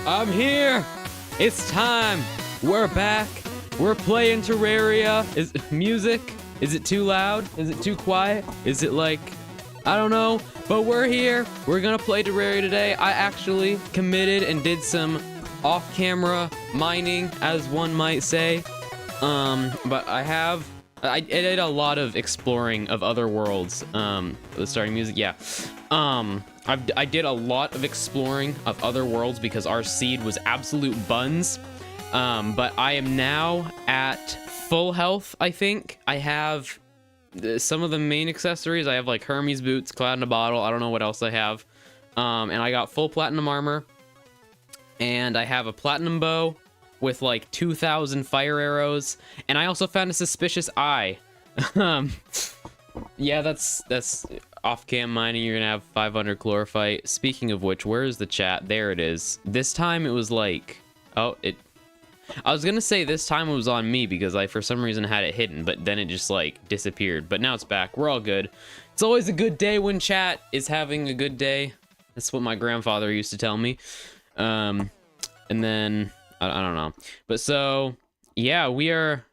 I'm here. It's time. We're back. We're playing Terraria. Is music? Is it too loud? Is it too quiet? Is it like, I don't know, but we're here. We're gonna play Terraria today. I actually committed and did some off-camera mining, as one might say. But I did a lot of exploring of other worlds. The starting music, yeah. I did a lot of exploring of other worlds because our seed was absolute buns. But I am now at full health, I think. I have some of the main accessories. I have like Hermes boots, Cloud in a bottle. I don't know what else I have. And I got full platinum armor. And I have a platinum bow with like 2,000 fire arrows. And I also found a suspicious eye. Yeah, that's off-cam mining. You're gonna have 500 chlorophyte. Speaking of which, where is the chat? There it is. This time it was like, I was gonna say this time it was on me because I for some reason had it hidden, but then it just like disappeared. But now it's back. We're all good. It's always a good day when chat is having a good day. That's what my grandfather used to tell me. And then I don't know. But so yeah, we're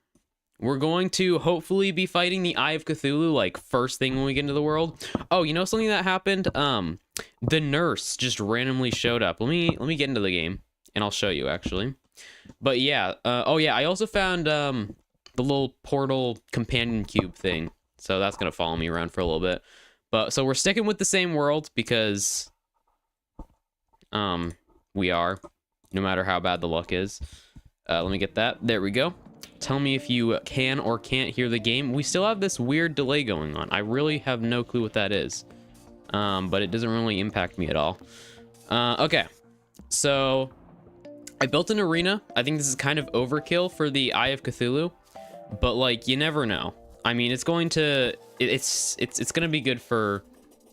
going to hopefully be fighting the Eye of Cthulhu like first thing when we get into the world. Oh, you know something that happened? The nurse just randomly showed up. Let me get into the game and I'll show you actually. But yeah, oh yeah, I also found the little portal companion cube thing. So that's gonna follow me around for a little bit. But so we're sticking with the same world because we are, no matter how bad the luck is. Let me get that. There we go. Tell me if you can or can't hear the game. We still have this weird delay going on. I really have no clue what that is. But it doesn't really impact me at all. Okay. So I built an arena. I think this is kind of overkill for the Eye of Cthulhu, but like you never know. I mean, it's going to it's going to be good for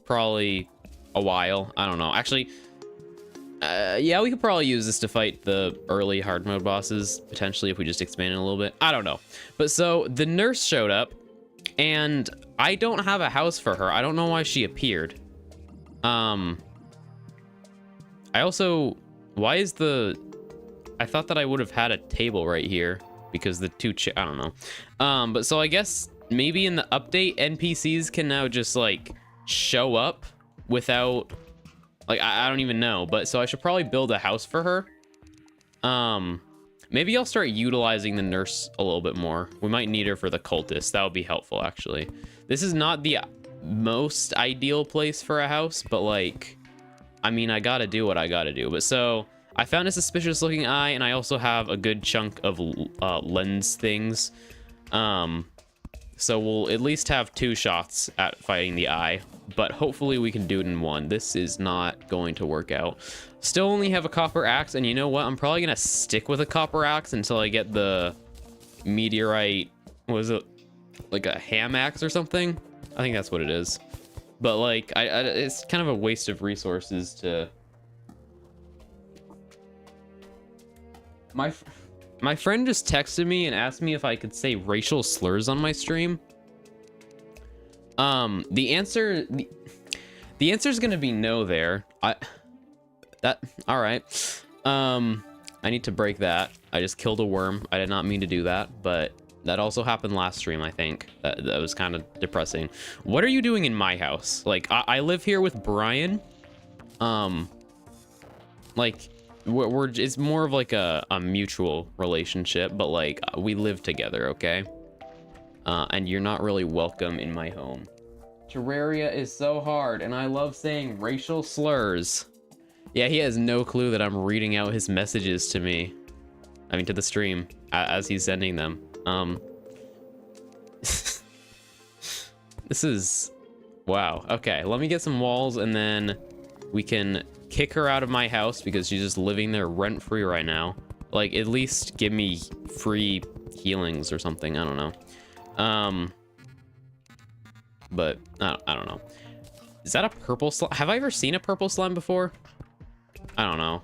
probably a while. I don't know. Actually, yeah, we could probably use this to fight the early hard mode bosses, potentially, if we just expand it a little bit. I don't know. But so the nurse showed up, and I don't have a house for her. I don't know why she appeared. I also, why is I thought that I would have had a table right here because the I don't know. But so I guess maybe in the update, NPCs can now just like show up without, like, I don't even know, but so I should probably build a house for her. Maybe I'll start utilizing the nurse a little bit more. We might need her for the cultist. That would be helpful, actually. This is not the most ideal place for a house, but like, I mean, I gotta do what I gotta do. But so I found a suspicious looking eye, and I also have a good chunk of lens things. So we'll at least have 2 shots at fighting the eye, but hopefully we can do it in 1. This is not going to work out. Still only have a copper axe, and you know what? I'm probably gonna stick with a copper axe until I get the meteorite, what was it? Like a ham axe or something? I think that's what it is. But like, it's kind of a waste of resources to... My friend just texted me and asked me if I could say racial slurs on my stream. The answer is gonna be no there. All right. I need to break that. I just killed a worm. I did not mean to do that, but that also happened last stream, I think. That was kind of depressing. What are you doing in my house? Like, I live here with Brian. Like, it's more of like a mutual relationship, but like we live together, okay? And you're not really welcome in my home. Terraria is so hard, and I love saying racial slurs. Yeah, he has no clue that I'm reading out his messages to me. I mean, to the stream as he's sending them. This is, wow. Okay, let me get some walls, and then we can kick her out of my house because she's just living there rent-free right now. Like, at least give me free healings or something. I don't know. But I don't know. Is that a purple slime? Have I ever seen a purple slime before? I don't know.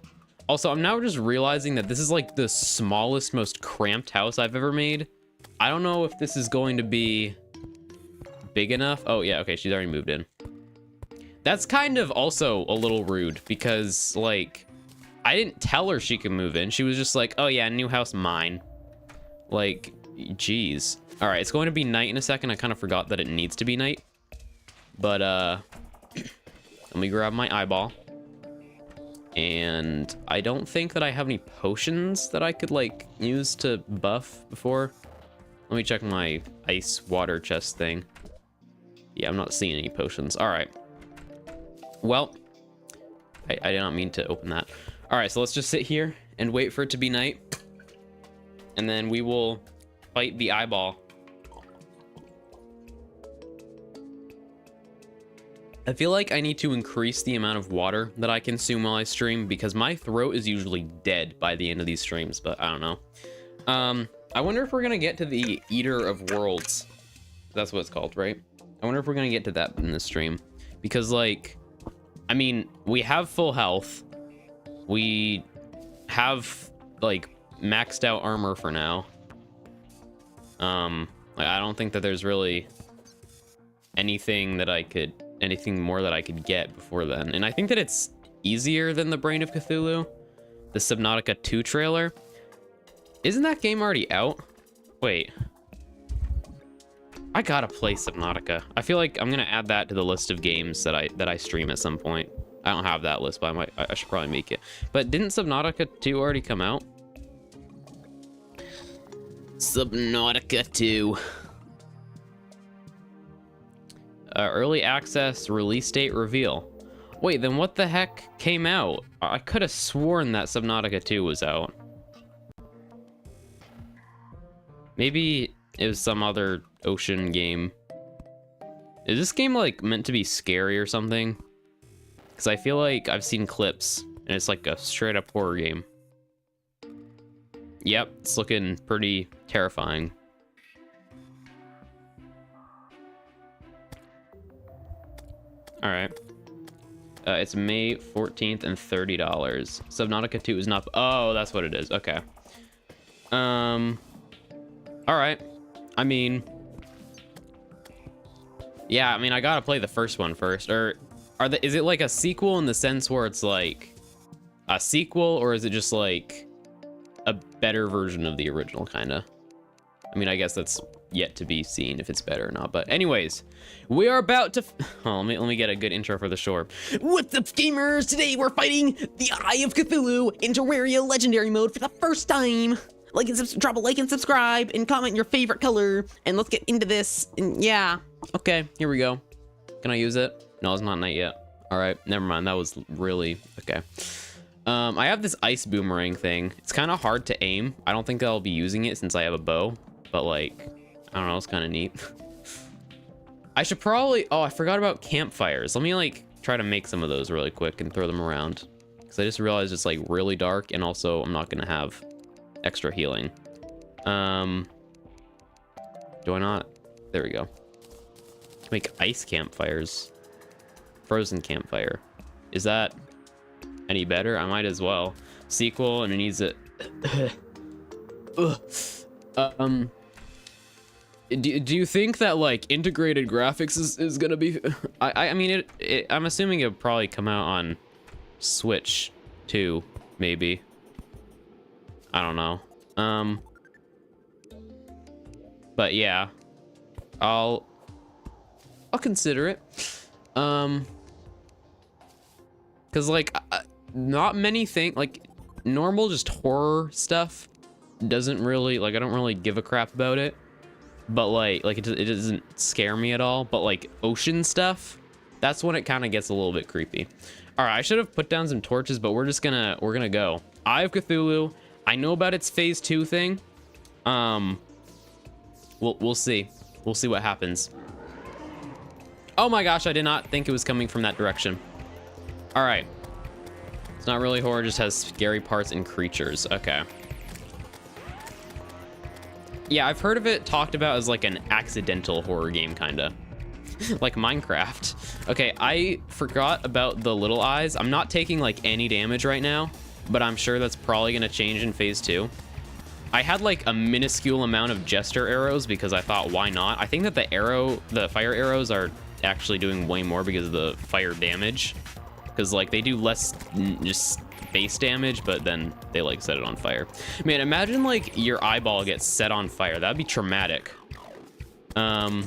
Also, I'm now just realizing that this is like the smallest, most cramped house I've ever made. I don't know if this is going to be big enough. Oh yeah, okay, she's already moved in. That's kind of also a little rude because, like, I didn't tell her she could move in. She was just like, oh yeah, new house, mine. Like, geez. All right, it's going to be night in a second. I kind of forgot that it needs to be night. But, let me grab my eyeball. And I don't think that I have any potions that I could, like, use to buff before. Let me check my ice water chest thing. Yeah, I'm not seeing any potions. All right. Well, I did not mean to open that. All right, so let's just sit here and wait for it to be night. And then we will fight the eyeball. I feel like I need to increase the amount of water that I consume while I stream because my throat is usually dead by the end of these streams, but I don't know. I wonder if we're gonna get to the Eater of Worlds. That's what it's called, right? I wonder if we're gonna get to that in this stream. Because, like, I mean, we have full health. We have, like, maxed out armor for now. Like, I don't think that there's really anything more that I could get before then. And I think that it's easier than the Brain of Cthulhu, the Subnautica 2 trailer. Isn't that game already out? Wait. I gotta play Subnautica. I feel like I'm gonna add that to the list of games that I stream at some point. I don't have that list, but I should probably make it. But didn't Subnautica 2 already come out? Subnautica 2. Early access release date reveal. Wait, then what the heck came out? I could have sworn that Subnautica 2 was out. Maybe it was some other ocean game. Is this game, like, meant to be scary or something? Because I feel like I've seen clips, and it's like a straight-up horror game. Yep, it's looking pretty terrifying. Alright. It's May 14th and $30. Subnautica 2 is not... Oh, that's what it is. Okay. Alright. I mean... Yeah, I mean, I gotta play the first one first. Or is it like a sequel in the sense where it's like a sequel, or is it just like a better version of the original, kind of? I mean, I guess that's yet to be seen if it's better or not. But anyways, we are about to... Oh, let me get a good intro for the shore. What's up, gamers? Today we're fighting the Eye of Cthulhu in Terraria Legendary Mode for the first time. Drop a like and subscribe and comment your favorite color. And let's get into this. And yeah. Okay, here we go. Can I use it? No, it's not night yet. All right, never mind. That was really... Okay. I have this ice boomerang thing. It's kind of hard to aim. I don't think I'll be using it since I have a bow. But, like, I don't know. It's kind of neat. I should probably... Oh, I forgot about campfires. Let me, like, try to make some of those really quick and throw them around. Because I just realized it's, like, really dark. And also, I'm not going to have extra healing. Do I not? There we go. Make ice campfires. Frozen campfire. Is that any better? I might as well. Sequel, and it needs it. Do you think that, like, integrated graphics is gonna be... I mean, I'm assuming it'll probably come out on Switch too, maybe. I don't know. But yeah, I'll consider it. Cause like not many things, like normal just horror stuff doesn't really, like, I don't really give a crap about it. But like it doesn't scare me at all. But like ocean stuff, that's when it kind of gets a little bit creepy. All right, I should have put down some torches, but we're gonna go. Eye of Cthulhu. I know about its phase 2 thing. We'll see. We'll see what happens. Oh my gosh, I did not think it was coming from that direction. All right. It's not really horror, just has scary parts and creatures. Okay. Yeah, I've heard of it talked about as like an accidental horror game, kinda. Like Minecraft. Okay, I forgot about the little eyes. I'm not taking like any damage right now, but I'm sure that's probably gonna change in phase 2. I had like a minuscule amount of jester arrows because I thought, why not? I think that the fire arrows are actually doing way more because of the fire damage. Because like they do less just face damage, but then they like set it on fire. Man, imagine like your eyeball gets set on fire. That'd be traumatic. All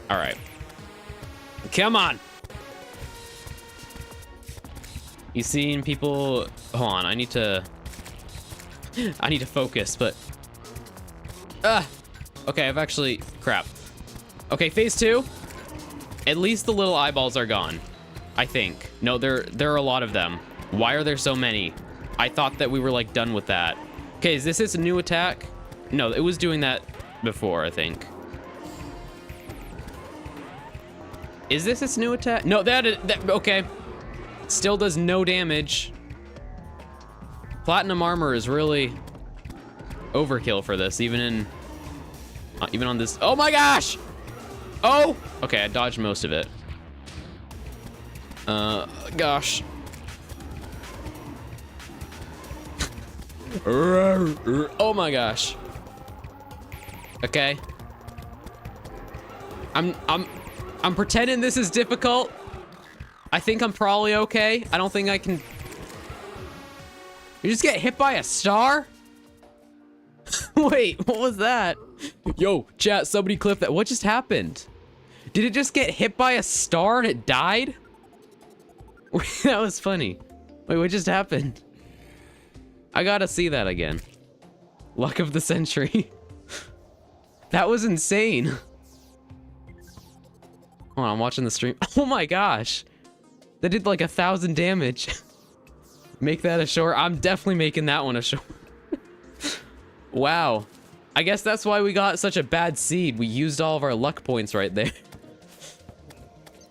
right. Come on. You seen people? Hold on, I need to focus, but okay, I've actually crap. Okay, phase 2. At least the little eyeballs are gone, I think. No, there are a lot of them. Why are there so many? I thought that we were like done with that. Okay, is this its new attack? No, it was doing that before, I think. Is this its new attack? No, that okay. Still does no damage. Platinum armor is really overkill for this, even on this. Oh my gosh! Oh! Okay, I dodged most of it. Gosh. Oh my gosh. Okay. I'm pretending this is difficult. I think I'm probably okay. I don't think I can. You just get hit by a star? Wait, what was that? Yo, chat, somebody clip that. What just happened? Did it just get hit by a star and it died? That was funny. Wait, what just happened? I gotta see that again. Luck of the century. That was insane. Hold on, I'm watching the stream. Oh my gosh. That did like 1,000 damage. Make that a short. I'm definitely making that one a short. Wow. I guess that's why we got such a bad seed. We used all of our luck points right there.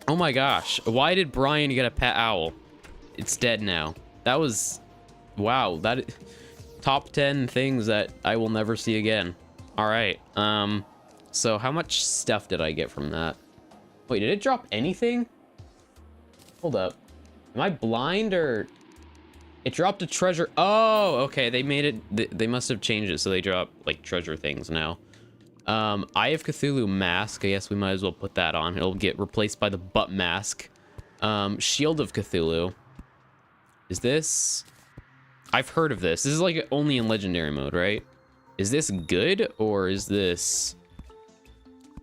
Oh my gosh. Why did Brian get a pet owl? It's dead now. That was... Wow. That... Top 10 things that I will never see again. Alright. So how much stuff did I get from that? Wait, did it drop anything? Hold up. Am I blind or... It dropped a treasure. Oh, okay. They made it. They must have changed it. So they drop like treasure things now. Eye of Cthulhu mask. I guess we might as well put that on. It'll get replaced by the butt mask. Shield of Cthulhu. Is this... I've heard of this. This is like only in legendary mode, right? Is this good or is this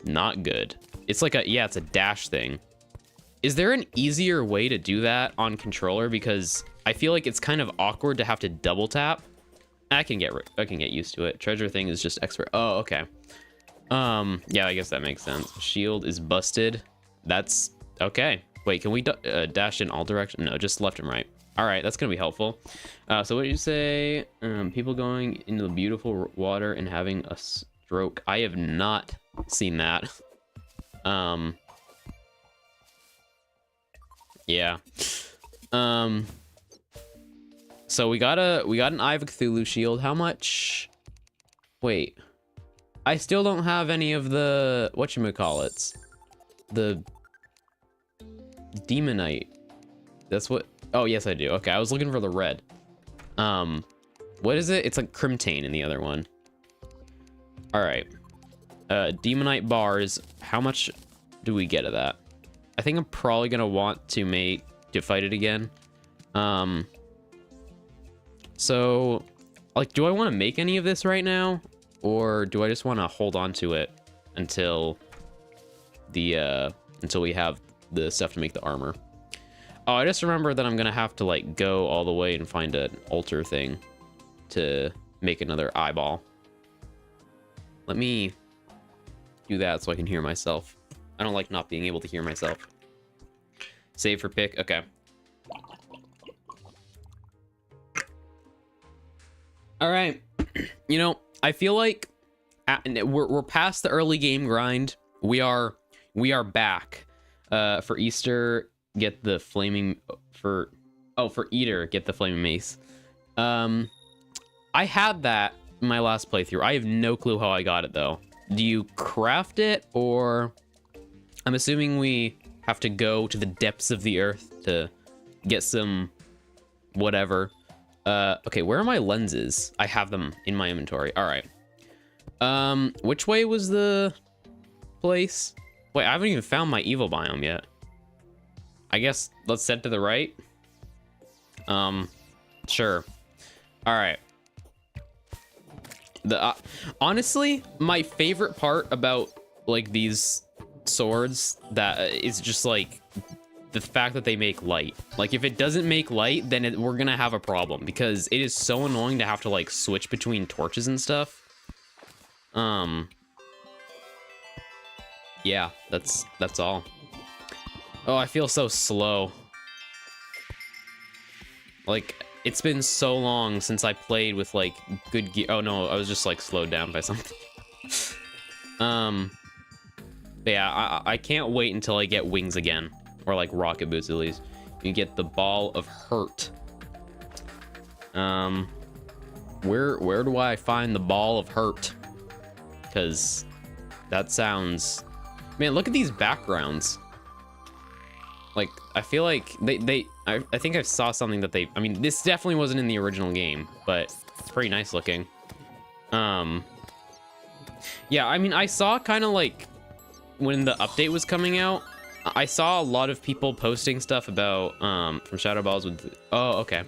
not good? It's like a... Yeah, it's a dash thing. Is there an easier way to do that on controller? Because I feel like it's kind of awkward to have to double tap. I can get used to it. Treasure thing is just expert. Oh, okay. Yeah, I guess that makes sense. Shield is busted. That's okay. Wait, can we dash in all directions? No, just left and right. All right, that's gonna be helpful. So what did you say? People going into the beautiful water and having a stroke. I have not seen that. Yeah. So we got an Eye of Cthulhu shield. How much? Wait. I still don't have any of the whatchamacallits. The Demonite. That's what... Oh, yes, I do. Okay, I was looking for the red. What is it? It's like Crimtane in the other one. All right. Demonite bars. How much do we get of that? I think I'm probably gonna want to fight it again. So, like, do I want to make any of this right now, or do I just want to hold on to it until we have the stuff to make the armor? Oh, I just remember that I'm gonna have to like go all the way and find an altar thing to make another eyeball. Let me do that so I can hear myself. I don't like not being able to hear myself. Save for pick. Okay. All right. You know, I feel like we're past the early game grind. We are back. For Easter, get the flaming for Eater, get the flaming mace. I had that in my last playthrough. I have no clue how I got it though. Do you craft it, or I'm assuming we have to go to the depths of the earth to get some whatever. Okay, where are my lenses? I have them in my inventory. All right. Which way was the place? Wait, I haven't even found my evil biome yet. I guess let's head to the right. To Sure. All right. Honestly, my favorite part about like these swords that is just like the fact that they make light. Like if it doesn't make light, then we're gonna have a problem because it is so annoying to have to like switch between torches and stuff. Yeah, that's all. Oh, I feel so slow. Like it's been so long since I played with like good gear. Oh no, I was just like slowed down by something. But yeah, I can't wait until I get wings again, or like rocket boots at least. You get the ball of hurt. Where do I find the ball of hurt? Because that sounds, man, look at these backgrounds. Like I feel like I think I saw something that I mean, this definitely wasn't in the original game, but it's pretty nice looking. Yeah, I mean, I saw kind of like when the update was coming out, I saw a lot of people posting stuff about from Shadow Balls with, oh, okay.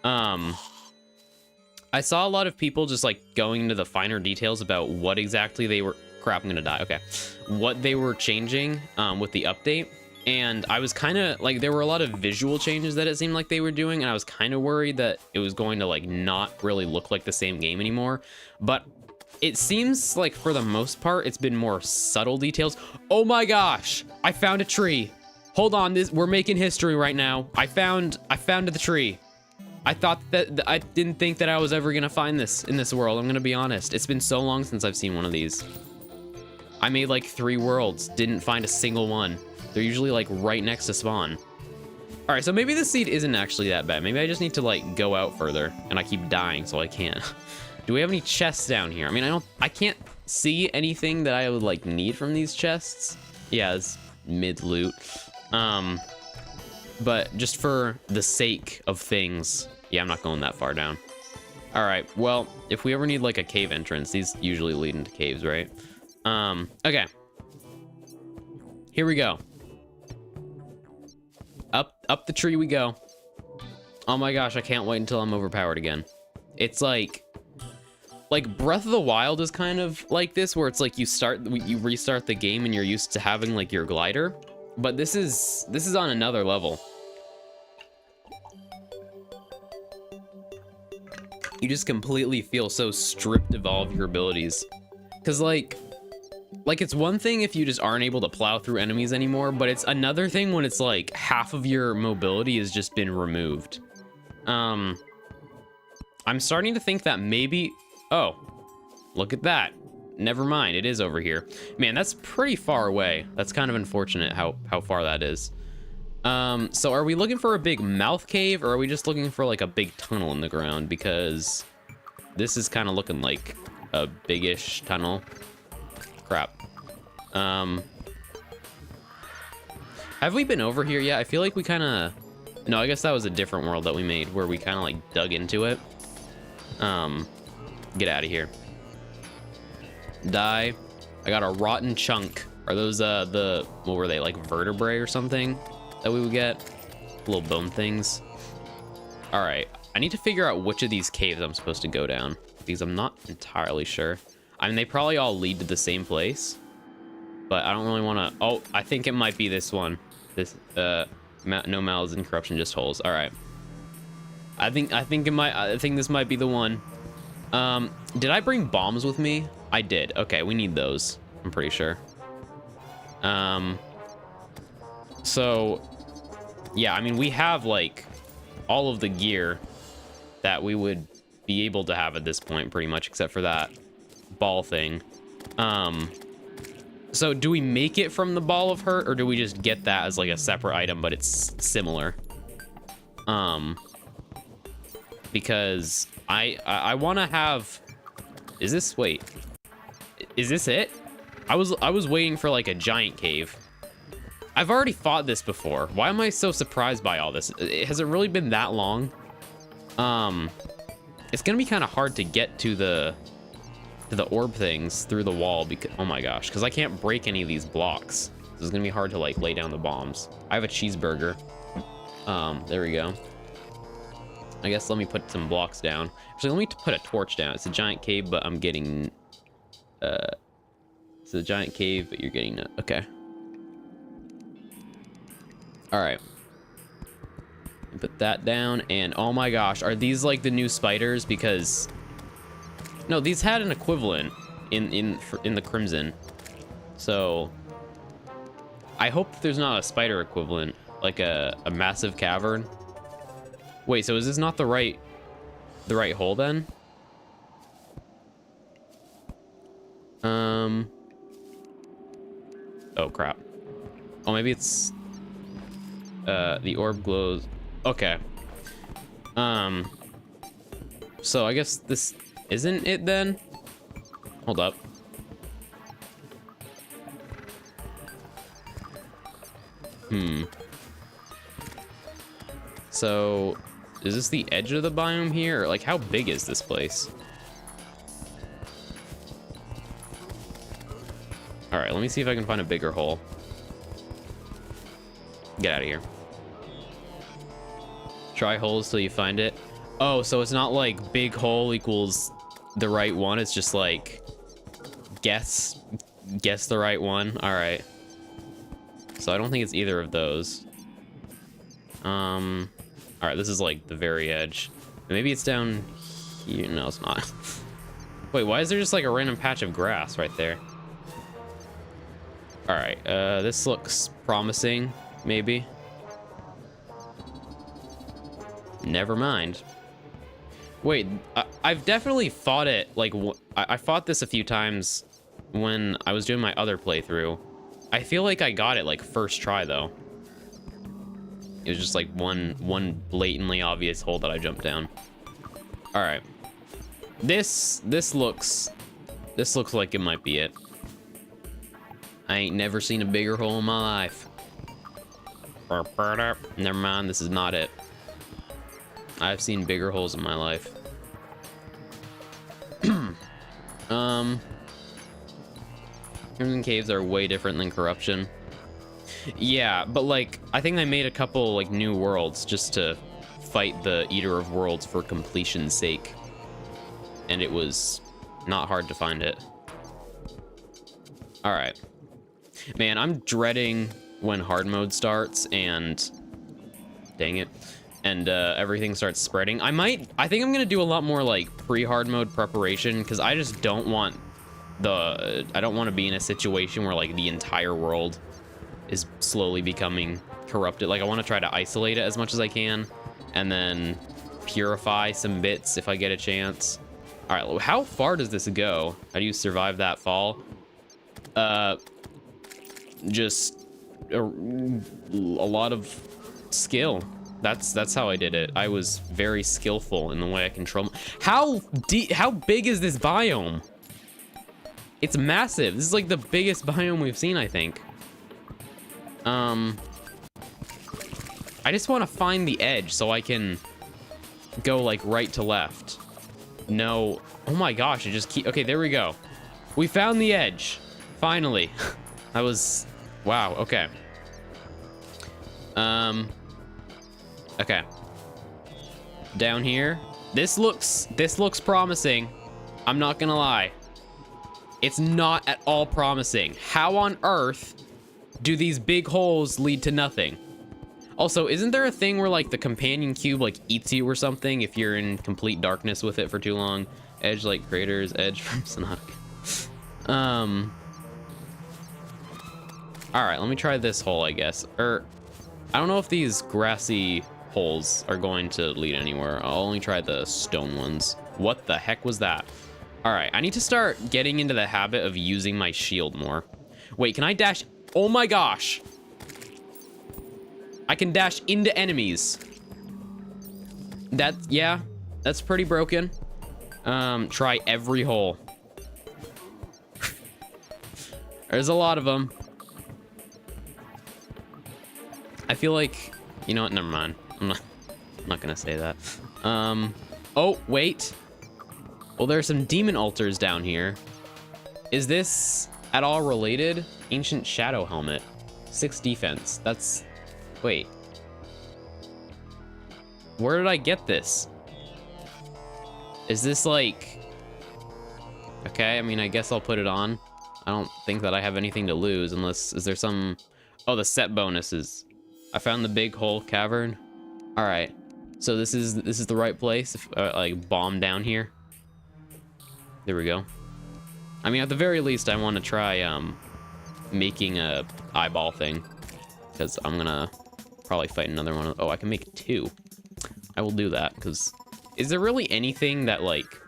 I saw a lot of people just like going into the finer details about what exactly they were, crap, I'm gonna die, okay. What they were changing with the update. And I was kind of like, there were a lot of visual changes that it seemed like they were doing, and I was kind of worried that it was going to like not really look like the same game anymore. But it seems like for the most part, it's been more subtle details. Oh my gosh, I found a tree. Hold on, we're making history right now. I found the tree. I thought that I didn't think that I was ever gonna find this in this world. I'm gonna be honest. It's been so long since I've seen one of these. I made like 3 worlds, didn't find a single one. They're usually like right next to spawn. All right, so maybe the seed isn't actually that bad. Maybe I just need to like go out further, and I keep dying, so I can't. Do we have any chests down here? I mean, I can't see anything that I would like need from these chests. Yeah, it's mid loot. But just for the sake of things, yeah, I'm not going that far down. All right, well, if we ever need like a cave entrance, these usually lead into caves, right? Okay. Here we go. Up the tree we go. Oh my gosh, I can't wait until I'm overpowered again. It's like Breath of the Wild is kind of like this, where it's like you restart the game and you're used to having like your glider, but this is on another level. You just completely feel so stripped of all of your abilities. Cause like it's one thing if you just aren't able to plow through enemies anymore, but it's another thing when it's like half of your mobility has just been removed. I'm starting to think that maybe, oh, look at that. Never mind, it is over here. Man, that's pretty far away. That's kind of unfortunate how far that is. So are we looking for a big mouth cave, or are we just looking for like a big tunnel in the ground? Because this is kind of looking like a big-ish tunnel. Crap. Have we been over here yet? I feel like we kind of, no, I guess that was a different world that we made where we kind of like dug into it. Get out of here. Die. I got a rotten chunk. Are those what were they, like vertebrae or something that we would get? Little bone things. All right, I need to figure out which of these caves I'm supposed to go down, because I'm not entirely sure. I mean, they probably all lead to the same place, but I don't really want to. Oh, I think it might be this one. This no mouths and corruption, just holes. All right. I think this might be the one. Did I bring bombs with me? I did. Okay, we need those, I'm pretty sure. So yeah, I mean, we have like all of the gear that we would be able to have at this point, pretty much, except for that ball thing. So do we make it from the ball of hurt, or do we just get that as like a separate item, but it's similar? Because I want to have, is this it? I was waiting for like a giant cave. I've already fought this before. Why am I so surprised by all this? Has it really been that long? It's gonna be kind of hard to get to the orb things through the wall, because, oh my gosh, because I can't break any of these blocks. This is gonna be hard to like lay down the bombs. I have a cheeseburger. There we go. I guess let me put some blocks down. Actually, let me put a torch down. It's a giant cave, but I'm getting... it's a giant cave, but you're getting... Okay. Alright. Put that down, and oh my gosh, are these like the new spiders? Because... No, these had an equivalent in the Crimson. So... I hope there's not a spider equivalent. Like a massive cavern. Wait, so is this not the right hole then? Oh crap. Oh, maybe it's the orb glows. Okay. So I guess this isn't it then? Hold up. So, is this the edge of the biome here? Or like, how big is this place? Alright, let me see if I can find a bigger hole. Get out of here. Try holes till you find it. Oh, so it's not like big hole equals the right one. It's just like, guess the right one. Alright. So I don't think it's either of those. Alright, this is like the very edge. Maybe it's down here. No, it's not. Wait, why is there just like a random patch of grass right there? Alright, this looks promising, maybe. Never mind. Wait, I've definitely fought it, like, I fought this a few times when I was doing my other playthrough. I feel like I got it, like, first try, though. It was just, like, one blatantly obvious hole that I jumped down. Alright. This looks like it might be it. I ain't never seen a bigger hole in my life. Never mind, this is not it. I've seen bigger holes in my life. Crimson Caves are way different than Corruption. Yeah, but like, I think they made a couple like new worlds just to fight the Eater of Worlds for completion's sake. And it was not hard to find it. Alright. Man, I'm dreading when hard mode starts and... Dang it. And everything starts spreading. I think I'm gonna do a lot more like pre-hard mode preparation, because I just don't want I don't want to be in a situation where like the entire world is slowly becoming corrupted. Like, I want to try to isolate it as much as I can, and then purify some bits if I get a chance. All right, how far does this go? How do you survive that fall? Just a lot of skill. That's how I did it. I was very skillful in the way I control. How big is this biome? It's massive. This is like the biggest biome we've seen, I think. I just want to find the edge so I can go like right to left. No. Oh my gosh, it just keep... Okay, there we go. We found the edge. Finally. That was... Wow, okay. Okay. Down here. This looks promising. I'm not gonna lie. It's not at all promising. How on earth do these big holes lead to nothing? Also, isn't there a thing where like the companion cube like eats you or something if you're in complete darkness with it for too long? Edge like craters, edge from Sonata. Alright, let me try this hole, I guess. I don't know if these grassy holes are going to lead anywhere. I'll only try the stone ones. What the heck was that? All right, I need to start getting into the habit of using my shield more. Wait, can I dash? Oh my gosh. I can dash into enemies. Yeah, that's pretty broken. Try every hole. There's a lot of them. I feel like, you know what? Never mind. I'm not gonna say that. Oh, wait. Well, there's some demon altars down here. Is this at all related? Ancient Shadow Helmet. 6 defense. That's... Wait. Where did I get this? Is this like... Okay, I mean, I guess I'll put it on. I don't think that I have anything to lose unless... Is there some... Oh, the set bonuses. I found the big hole cavern. All right. So this is the right place. If, like, bomb down here. There we go. I mean, at the very least, I want to try making a eyeball thing. Because I'm going to probably fight another one. Oh, I can make 2. I will do that, because... Is there really anything that, like...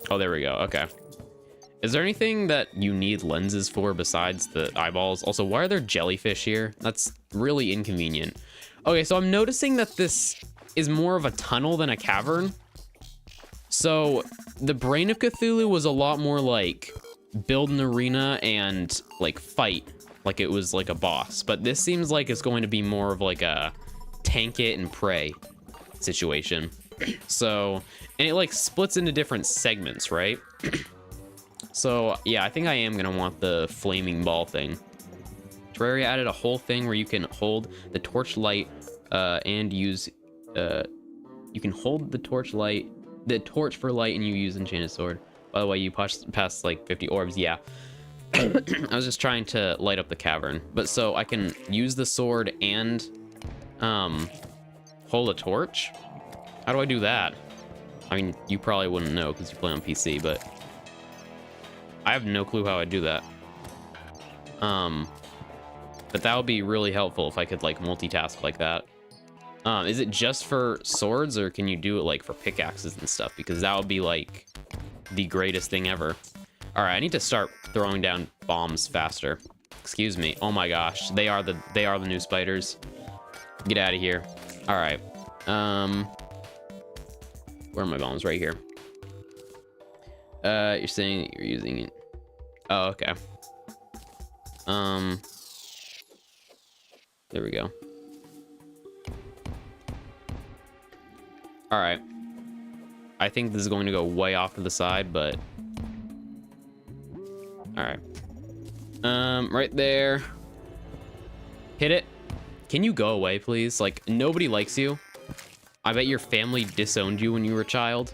Oh, there we go. Okay. Is there anything that you need lenses for besides the eyeballs? Also, why are there jellyfish here? That's really inconvenient. Okay, so I'm noticing that this is more of a tunnel than a cavern. So, the Brain of Cthulhu was a lot more like build an arena and like fight like it was like a boss. But this seems like it's going to be more of like a tank it and pray situation. So, and it like splits into different segments, right? So yeah, I think I am gonna want the flaming ball thing. Terraria added a whole thing where you can hold the torch light and use you can hold the torch for light and you use enchanted sword. By the way, you pass like 50 orbs. Yeah. I was just trying to light up the cavern, but so I can use the sword and hold a torch. How do I do that? I mean, you probably wouldn't know because you play on PC, but I have no clue how I do that. But that would be really helpful if I could like multitask like that. Is it just for swords, or can you do it like for pickaxes and stuff? Because that would be like the greatest thing ever. All right, I need to start throwing down bombs faster. Excuse me. Oh my gosh, they are the new spiders. Get out of here. All right. Where are my bombs? Right here. You're saying you're using it. Oh, okay. There we go. All right. I think this is going to go way off to the side, but all right. Right there. Hit it. Can you go away, please? Like, nobody likes you. I bet your family disowned you when you were a child.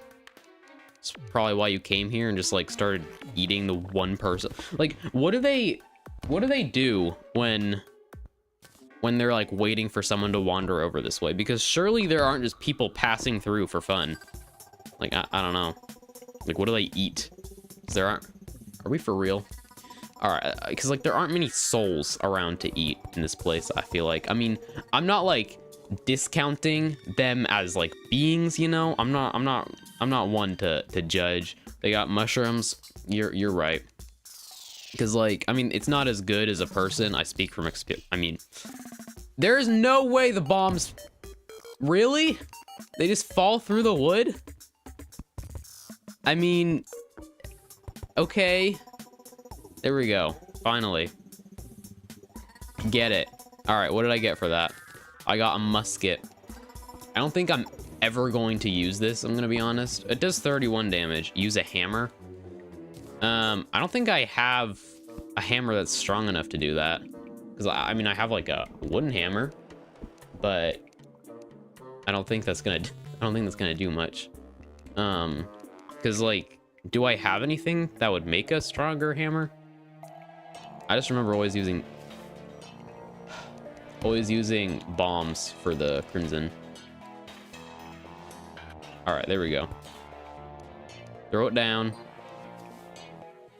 It's probably why you came here and just like started eating the one person. Like, what do they do when they're like waiting for someone to wander over this way? Because surely there aren't just people passing through for fun. Like, I don't know. Like, what do they eat? Are we for real? All right, because like there aren't many souls around to eat in this place, I feel like. I mean, I'm not like discounting them as like beings, you know. I'm not one to judge. They got mushrooms. You're right. Because like, I mean, it's not as good as a person. I speak from experience. I mean, there's no way the bombs really, they just fall through the wood. I mean, okay, there we go. Finally, get it. All right, what did I get for that? I got a musket. I don't think I'm ever going to use this, I'm gonna be honest. It does 31 damage. Use a hammer. I don't think I have a hammer that's strong enough to do that. Because I mean, I have like a wooden hammer, but I don't think that's gonna do much. Because like, do I have anything that would make a stronger hammer? I just remember always using bombs for the crimson. All right, there we go. Throw it down.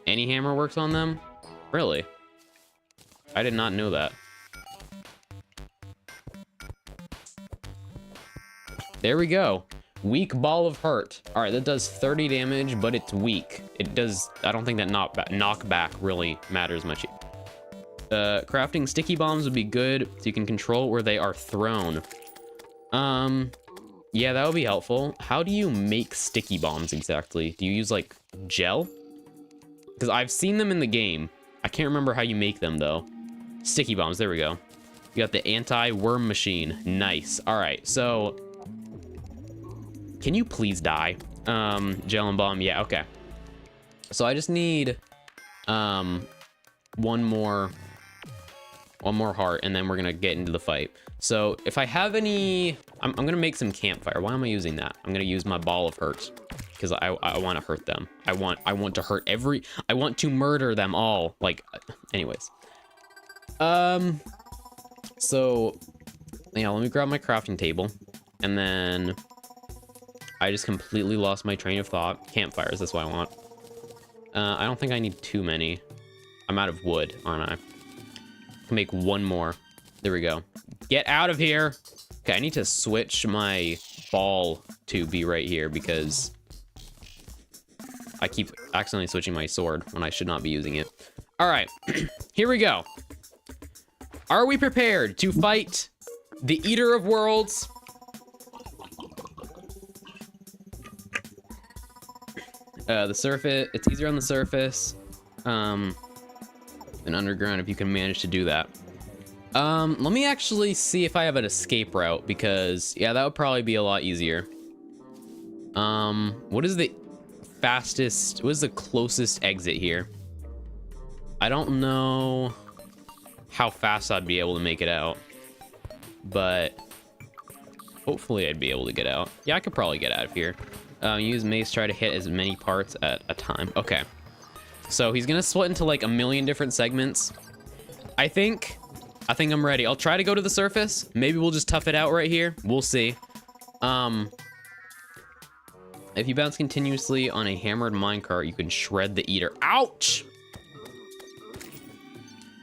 Any hammer works on them? Really? I did not know that. There we go. Weak ball of hurt. All right, that does 30 damage, but it's weak. It does, I don't think that knockback really matters much. Crafting sticky bombs would be good, so you can control where they are thrown. Yeah, that would be helpful. How do you make sticky bombs exactly? Do you use like gel? Because I've seen them in the game. I can't remember how you make them though. Sticky bombs, there we go. You got the anti-worm machine. Nice. All right, so can you please die? Gel and bomb, yeah, okay. So I just need one more One more heart, and then we're gonna get into the fight. So if I have any, I'm gonna make some campfire. Why am I using that? I'm gonna use my ball of hurt because I want to hurt them. I want to hurt I want to murder them all. Like, anyways. So yeah, let me grab my crafting table, and then I just completely lost my train of thought. Campfires, that's what I want. I don't think I need too many. I'm out of wood, aren't I? I can make one more. There we go. Get out of here. Okay, I need to switch my ball to be right here because I keep accidentally switching my sword when I should not be using it. All right, here we go. Are we prepared to fight the Eater of Worlds? The surface, it's easier on the surface than underground if you can manage to do that. Let me actually see if I have an escape route because yeah, that would probably be a lot easier. What is the fastest, what is the closest exit here? I don't know how fast I'd be able to make it out, but hopefully I'd be able to get out. Yeah, I could probably get out of here. Use mace, try to hit as many parts at a time. Okay. So he's gonna split into like a million different segments. I think I'm ready. I'll try to go to the surface. Maybe we'll just tough it out right here. We'll see. If you bounce continuously on a hammered minecart, you can shred the Eater. Ouch!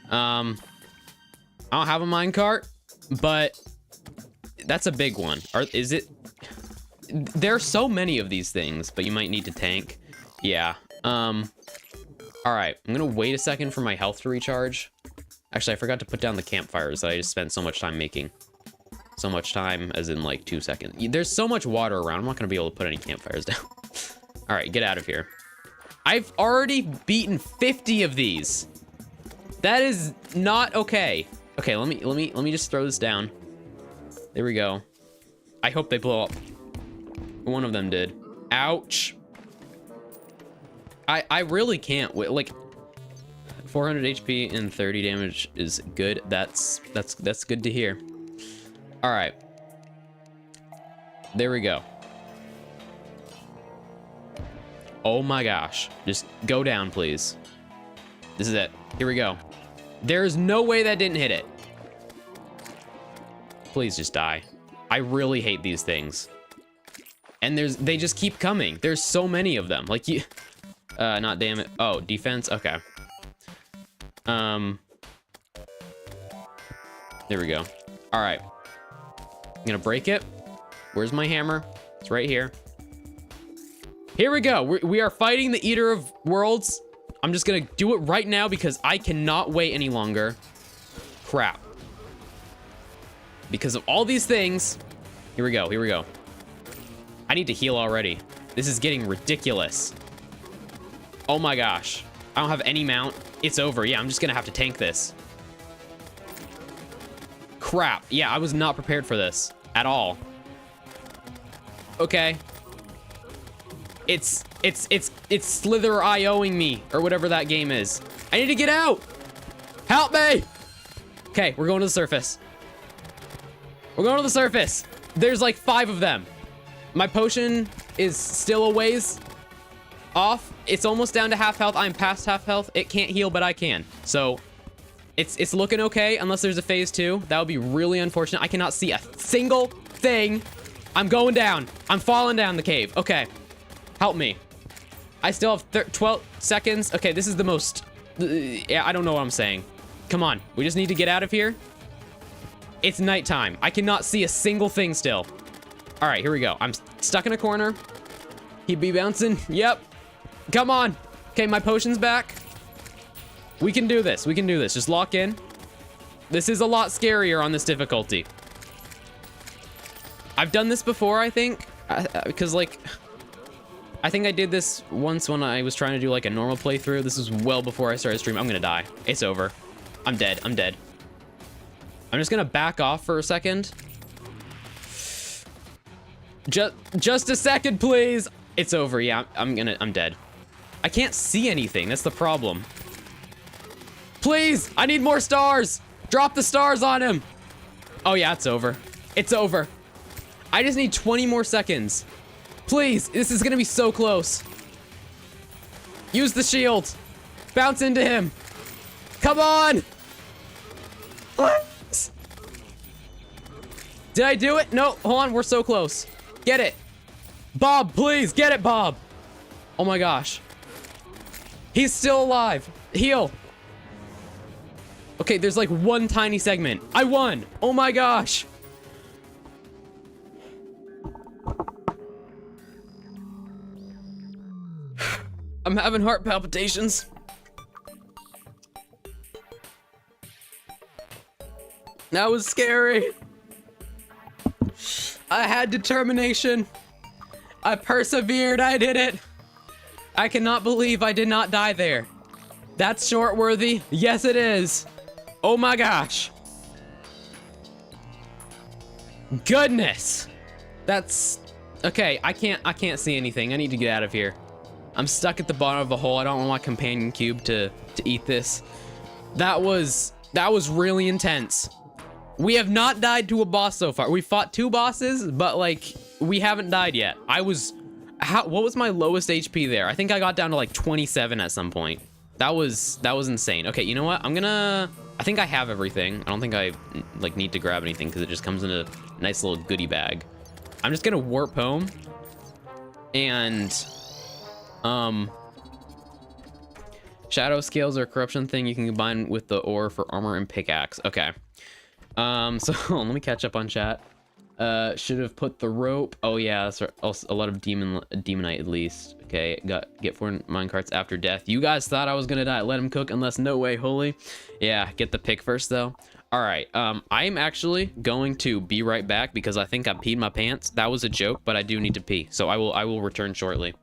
I don't have a minecart, but that's a big one. Is it? There are so many of these things, but you might need to tank. Yeah. All right. I'm gonna wait a second for my health to recharge. Actually, I forgot to put down the campfires that I just spent so much time making. So much time, as in like 2 seconds. There's so much water around. I'm not gonna be able to put any campfires down. All right, get out of here. I've already beaten 50 of these. That is not okay. Okay, let me just throw this down. There we go. I hope they blow up. One of them did. Ouch. I really can't wait. Like 400 HP and 30 damage is good. That's good to hear. All right. There we go. Oh my gosh. Just go down, please. This is it. Here we go. There's no way that didn't hit it. Please just die. I really hate these things. And they just keep coming. There's so many of them. Like you, not damn it. Oh, defense. Okay. There we go. All right. I'm gonna break it. Where's my hammer? It's right here. Here we go. We are fighting the Eater of Worlds. I'm just gonna do it right now because I cannot wait any longer. Crap. Because of all these things. Here we go. Here we go. I need to heal already. This is getting ridiculous. Oh my gosh. I don't have any mount. It's over. Yeah, I'm just gonna have to tank this. Crap. Yeah, I was not prepared for this at all. Okay. It's Slither.ioing me or whatever that game is. I need to get out. Help me. Okay, we're going to the surface. We're going to the surface. There's like 5 of them. My potion is still a ways off. It's almost down to half health. I'm past half health. It can't heal, but I can. So it's looking okay unless there's a phase 2. That would be really unfortunate. I cannot see a single thing. I'm going down. I'm falling down the cave. Okay. Help me. I still have 12 seconds. Okay, this is the most... yeah, I don't know what I'm saying. Come on. We just need to get out of here. It's nighttime. I cannot see a single thing still. All right, here we go. I'm stuck in a corner. He'd be bouncing. Yep. Come on. Okay, my potion's back. We can do this. We can do this. Just lock in. This is a lot scarier on this difficulty. I've done this before, I think. Because, like... I think I did this once when I was trying to do, like, a normal playthrough. This is well before I started streaming. I'm gonna die. It's over. I'm dead. I'm dead. I'm just gonna back off for a second. Just a second, please. It's over. Yeah, I'm dead. I can't see anything. That's the problem. Please, I need more stars. Drop the stars on him. Oh yeah, it's over. It's over. I just need 20 more seconds. Please, this is gonna be so close. Use the shield. Bounce into him. Come on. Please. Did I do it? No, hold on, we're so close. Get it. Bob, please, get it, Bob. Oh my gosh. He's still alive. Heal. Okay, there's like one tiny segment. I won. Oh my gosh. I'm having heart palpitations. That was scary. I had determination. I persevered. I did it. I cannot believe I did not die there. That's short worthy. Yes, it is. Oh my gosh. Goodness. That's okay. I can't see anything. I need to get out of here. I'm stuck at the bottom of a hole. I don't want my companion cube to eat this. That was really intense. We have not died to a boss so far. We fought 2 bosses, but like we haven't died yet. What was my lowest HP there? I think I got down to like 27 at some point. That was insane. Okay, you know what? I think I have everything. I don't think I like need to grab anything because it just comes in a nice little goodie bag. I'm just gonna warp home and shadow scales are a corruption thing you can combine with the ore for armor and pickaxe. Okay. So let me catch up on chat. Should have put the rope. Oh yeah, that's also a lot of demonite at least. Okay, get 4 minecarts after death. You guys thought I was gonna die. Let him cook unless no way, holy. Yeah, get the pick first though. All right, I'm actually going to be right back because I think I peed my pants. That was a joke, but I do need to pee. So I will return shortly.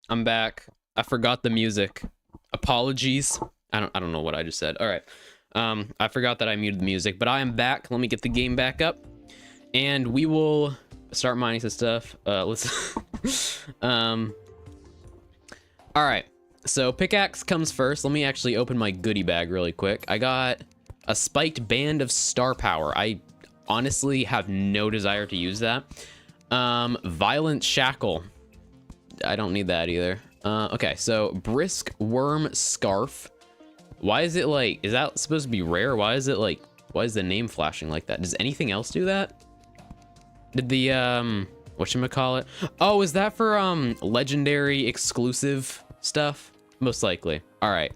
I'm back. I forgot the music. Apologies. I don't know what I just said. All right. I forgot that I muted the music, but I am back. Let me get the game back up, and we will start mining some stuff. Let's. All right. So pickaxe comes first. Let me actually open my goodie bag really quick. I got a spiked band of star power. I honestly have no desire to use that. Violent shackle. I don't need that either. Okay, so brisk worm scarf. Why is it like, is that supposed to be rare? Why is the name flashing like that? Does anything else do that? Did the, whatchamacallit? Oh, is that for, legendary exclusive stuff? Most likely. All right.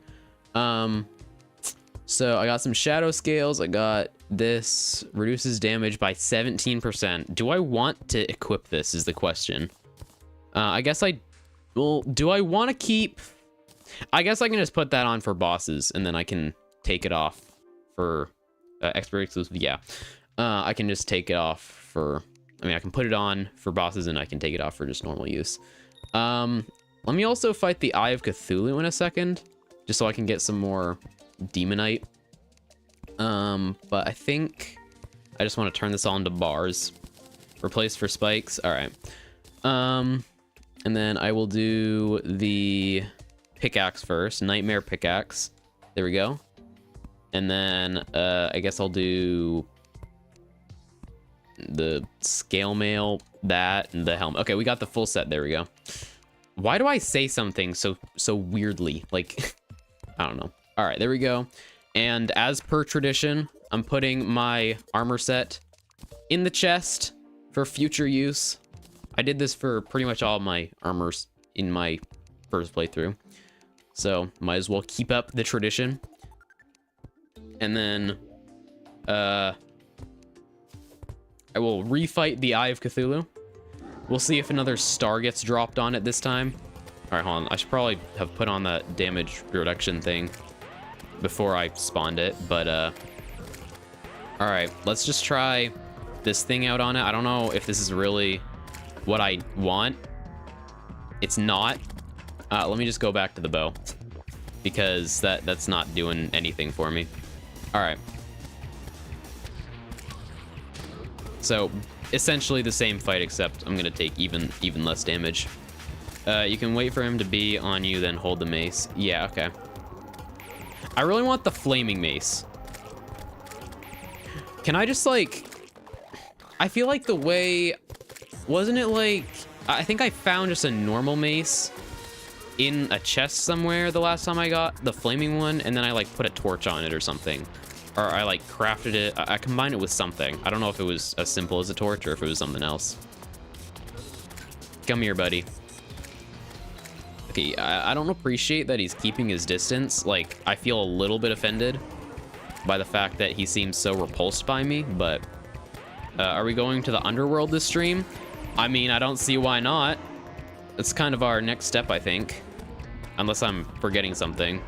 So I got some shadow scales. I got this reduces damage by 17%. Do I want to equip this is the question. I guess do I want to keep, I guess I can just put that on for bosses and then I can take it off for expert exclusive. Yeah. I can just take it off for, I mean, I can put it on for bosses and I can take it off for just normal use. Let me also fight the Eye of Cthulhu in a second. just so I can get some more demonite. But I think I just want to turn this all into bars. Replace for spikes. All right. And then I will do the pickaxe first. Nightmare pickaxe. There we go. And then I guess I'll do the scale mail, that, and the helmet. Okay, we got the full set. There we go. Why do I say something so weirdly? Like, I don't know. All right, there we go. And as per tradition, I'm putting my armor set in the chest for future use. I did this for pretty much all my armors in my first playthrough, so might as well keep up the tradition. And then I will refight the Eye of Cthulhu. We'll see if another star gets dropped on it this time. All right, hold on. I should probably have put on that damage reduction thing before I spawned it, but all right, let's just try this thing out on it. I don't know if this is really what I want. It's not. Let me just go back to the bow, because that's not doing anything for me. All right. So essentially the same fight, except I'm gonna take even less damage. You can wait for him to be on you, then hold the mace. Yeah, okay. I really want the flaming mace. Can I just like... I feel like the way... Wasn't it like... I think I found just a normal mace in a chest somewhere the last time I got the flaming one, and then I like put a torch on it or something. Or I like crafted it. I combined it with something. I don't know if it was as simple as a torch or if it was something else. Come here, buddy. Okay, I don't appreciate that he's keeping his distance. Like, I feel a little bit offended by the fact that he seems so repulsed by me, but are we going to the underworld this stream? I mean, I don't see why not. It's kind of our next step, I think. Unless I'm forgetting something.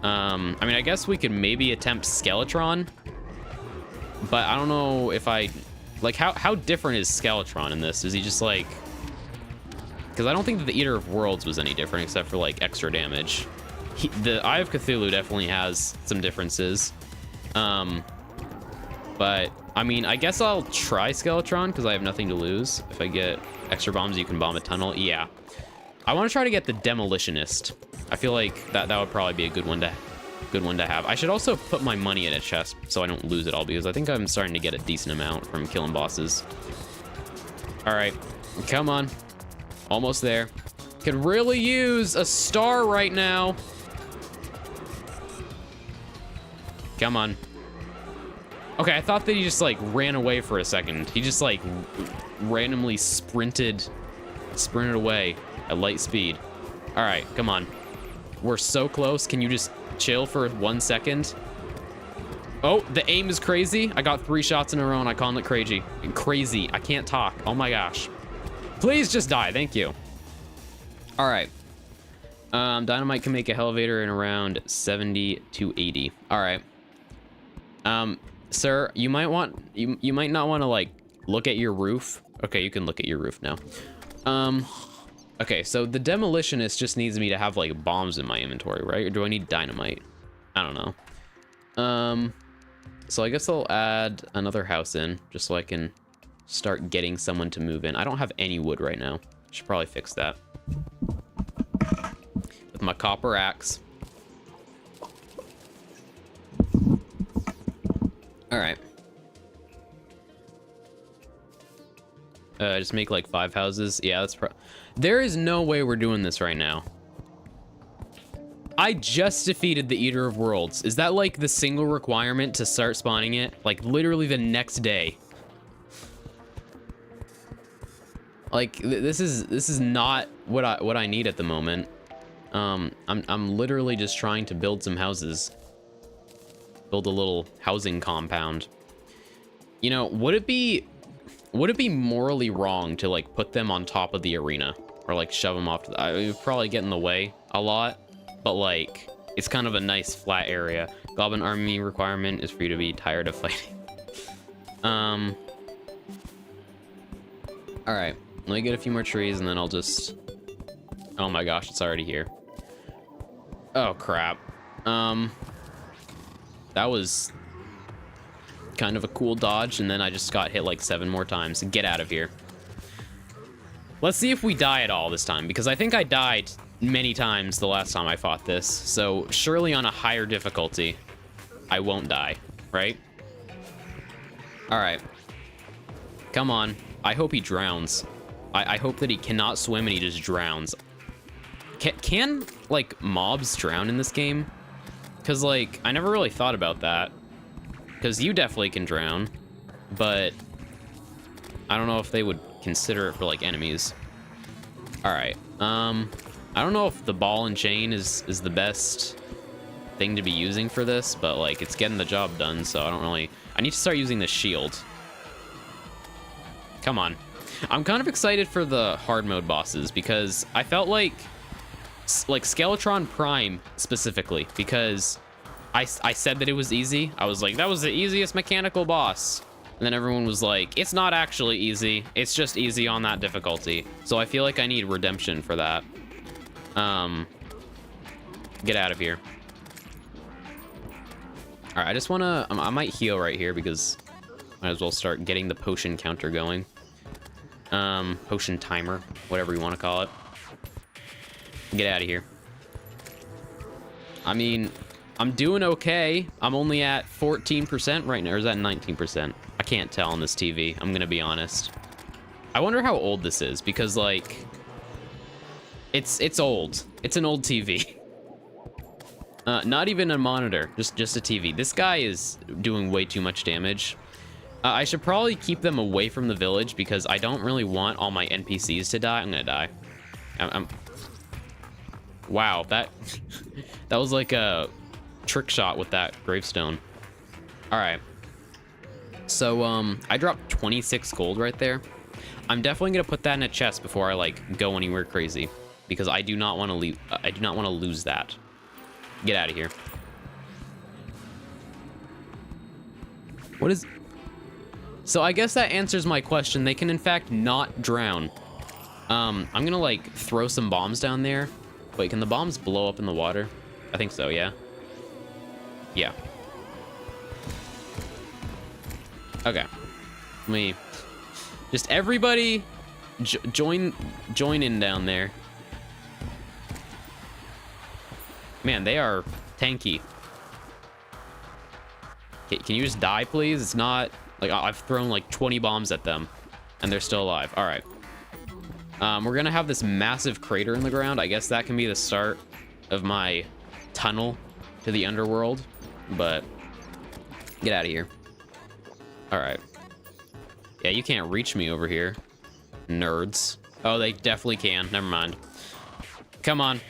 I mean, I guess we could maybe attempt Skeletron, but I don't know if I... Like, how different is Skeletron in this? Is he just like... Because I don't think that the Eater of Worlds was any different, except for like extra damage. The Eye of Cthulhu definitely has some differences. But I mean, I guess I'll try Skeletron because I have nothing to lose. If I get extra bombs, you can bomb a tunnel. Yeah, I want to try to get the Demolitionist. I feel like that would probably be a good one to have. I should also put my money in a chest so I don't lose it all, because I think I'm starting to get a decent amount from killing bosses. All right, come on. Almost there. Could really use a star right now. Come on. Okay, I thought that he just like ran away for a second. He just like randomly sprinted away at light speed. All right, come on. We're so close. Can you just chill for 1 second? Oh, the aim is crazy. I got 3 shots in a row and I call it crazy. Crazy. I can't talk. Oh my gosh. Please just die. Thank you. All right. Dynamite can make a elevator in around 70 to 80. All right. Sir, you might not want to like look at your roof. Okay, you can look at your roof now. Okay, so the Demolitionist just needs me to have like bombs in my inventory, right? Or do I need dynamite? I don't know. So I guess I'll add another house in just so I can start getting someone to move in. I don't have any wood right now. Should probably fix that with my copper axe. All right. Just make like 5 houses. Yeah, that's there is no way we're doing this right now. I just defeated the Eater of Worlds. Is that like the single requirement to start spawning it? Like literally the next day. Like this is not what I need at the moment. I'm literally just trying to build some houses. Build a little housing compound. You know, would it be morally wrong to like put them on top of the arena or like shove them off to the... it would probably get in the way a lot, but like it's kind of a nice flat area. Goblin army requirement is for you to be tired of fighting. All right, let me get a few more trees and then I'll just... Oh my gosh, it's already here. Oh, crap. That was kind of a cool dodge, and then I just got hit like 7 more times. Get out of here. Let's see if we die at all this time, because I think I died many times the last time I fought this, so surely on a higher difficulty, I won't die, right? Alright. Come on. I hope he drowns. I hope that he cannot swim and he just drowns. Can like, mobs drown in this game? Because, like, I never really thought about that. Because you definitely can drown, but I don't know if they would consider it for, like, enemies. Alright, I don't know if the ball and chain is the best thing to be using for this, but, like, it's getting the job done, so I don't really... I need to start using the shield. Come on. I'm kind of excited for the hard mode bosses, because I felt like Skeletron Prime specifically, because I said that it was easy. I was like, that was the easiest mechanical boss. And then everyone was like, it's not actually easy. It's just easy on that difficulty. So I feel like I need redemption for that. Get out of here. All right, I just wanna, I might heal right here because might as well start getting the potion counter going. Potion timer, whatever you want to call it. Get out of here. I mean, I'm doing okay. I'm only at 14% right now, or is that 19%? I can't tell on this TV, I'm gonna be honest. I wonder how old this is, because, like, it's old. It's an old TV. Not even a monitor, just a TV. This guy is doing way too much damage. I should probably keep them away from the village, because I don't really want all my NPCs to die. I'm gonna die. Wow, that was like a trick shot with that gravestone. All right. So, I dropped 26 gold right there. I'm definitely gonna put that in a chest before I, like, go anywhere crazy, because I do not want to leave. I do not want to lose that. Get out of here. What is... So I guess that answers my question. They can, in fact, not drown. I'm gonna, like, throw some bombs down there. Wait, can the bombs blow up in the water? I think so, yeah. Yeah. Okay. Let me... Just everybody join in down there. Man, they are tanky. Okay, can you just die, please? It's not... Like, I've thrown, like, 20 bombs at them, and they're still alive. All right. We're gonna have this massive crater in the ground. I guess that can be the start of my tunnel to the underworld, but get out of here. All right. Yeah, you can't reach me over here, nerds. Oh, they definitely can. Never mind. Come on.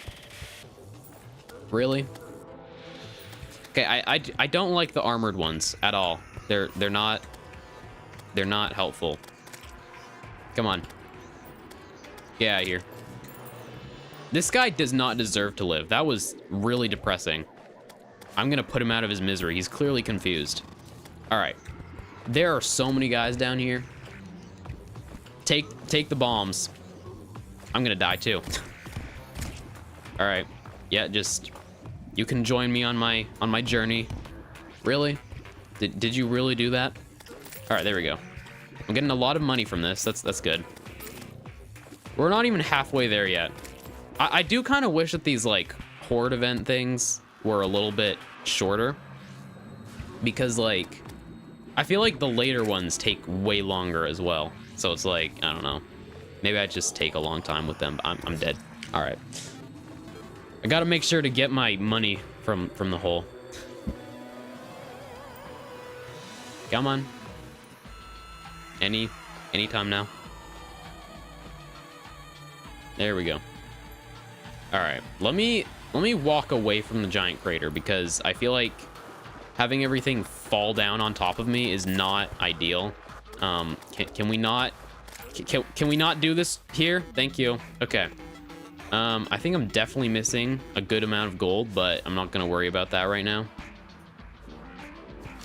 Really? Okay, I don't like the armored ones at all. They're not helpful. Come on. Get out of here. This guy does not deserve to live. That was really depressing. I'm gonna put him out of his misery. He's clearly confused. All right. There are so many guys down here. Take the bombs. I'm gonna die too. All right. Yeah, just you can join me on my journey. Really? Did you really do that? All right, there we go. I'm getting a lot of money from this. That's good. We're not even halfway there yet. I do kind of wish that these, like, horde event things were a little bit shorter, because, like, I feel like the later ones take way longer as well. So it's like, I don't know. Maybe I just take a long time with them. I'm dead. All right. I gotta make sure to get my money from the hole. Come on. Anytime now. There we go. All right, let me walk away from the giant crater, because I feel like having everything fall down on top of me is not ideal. Can we not do this here? Thank you. Okay. I think I'm definitely missing a good amount of gold, but I'm not gonna worry about that right now.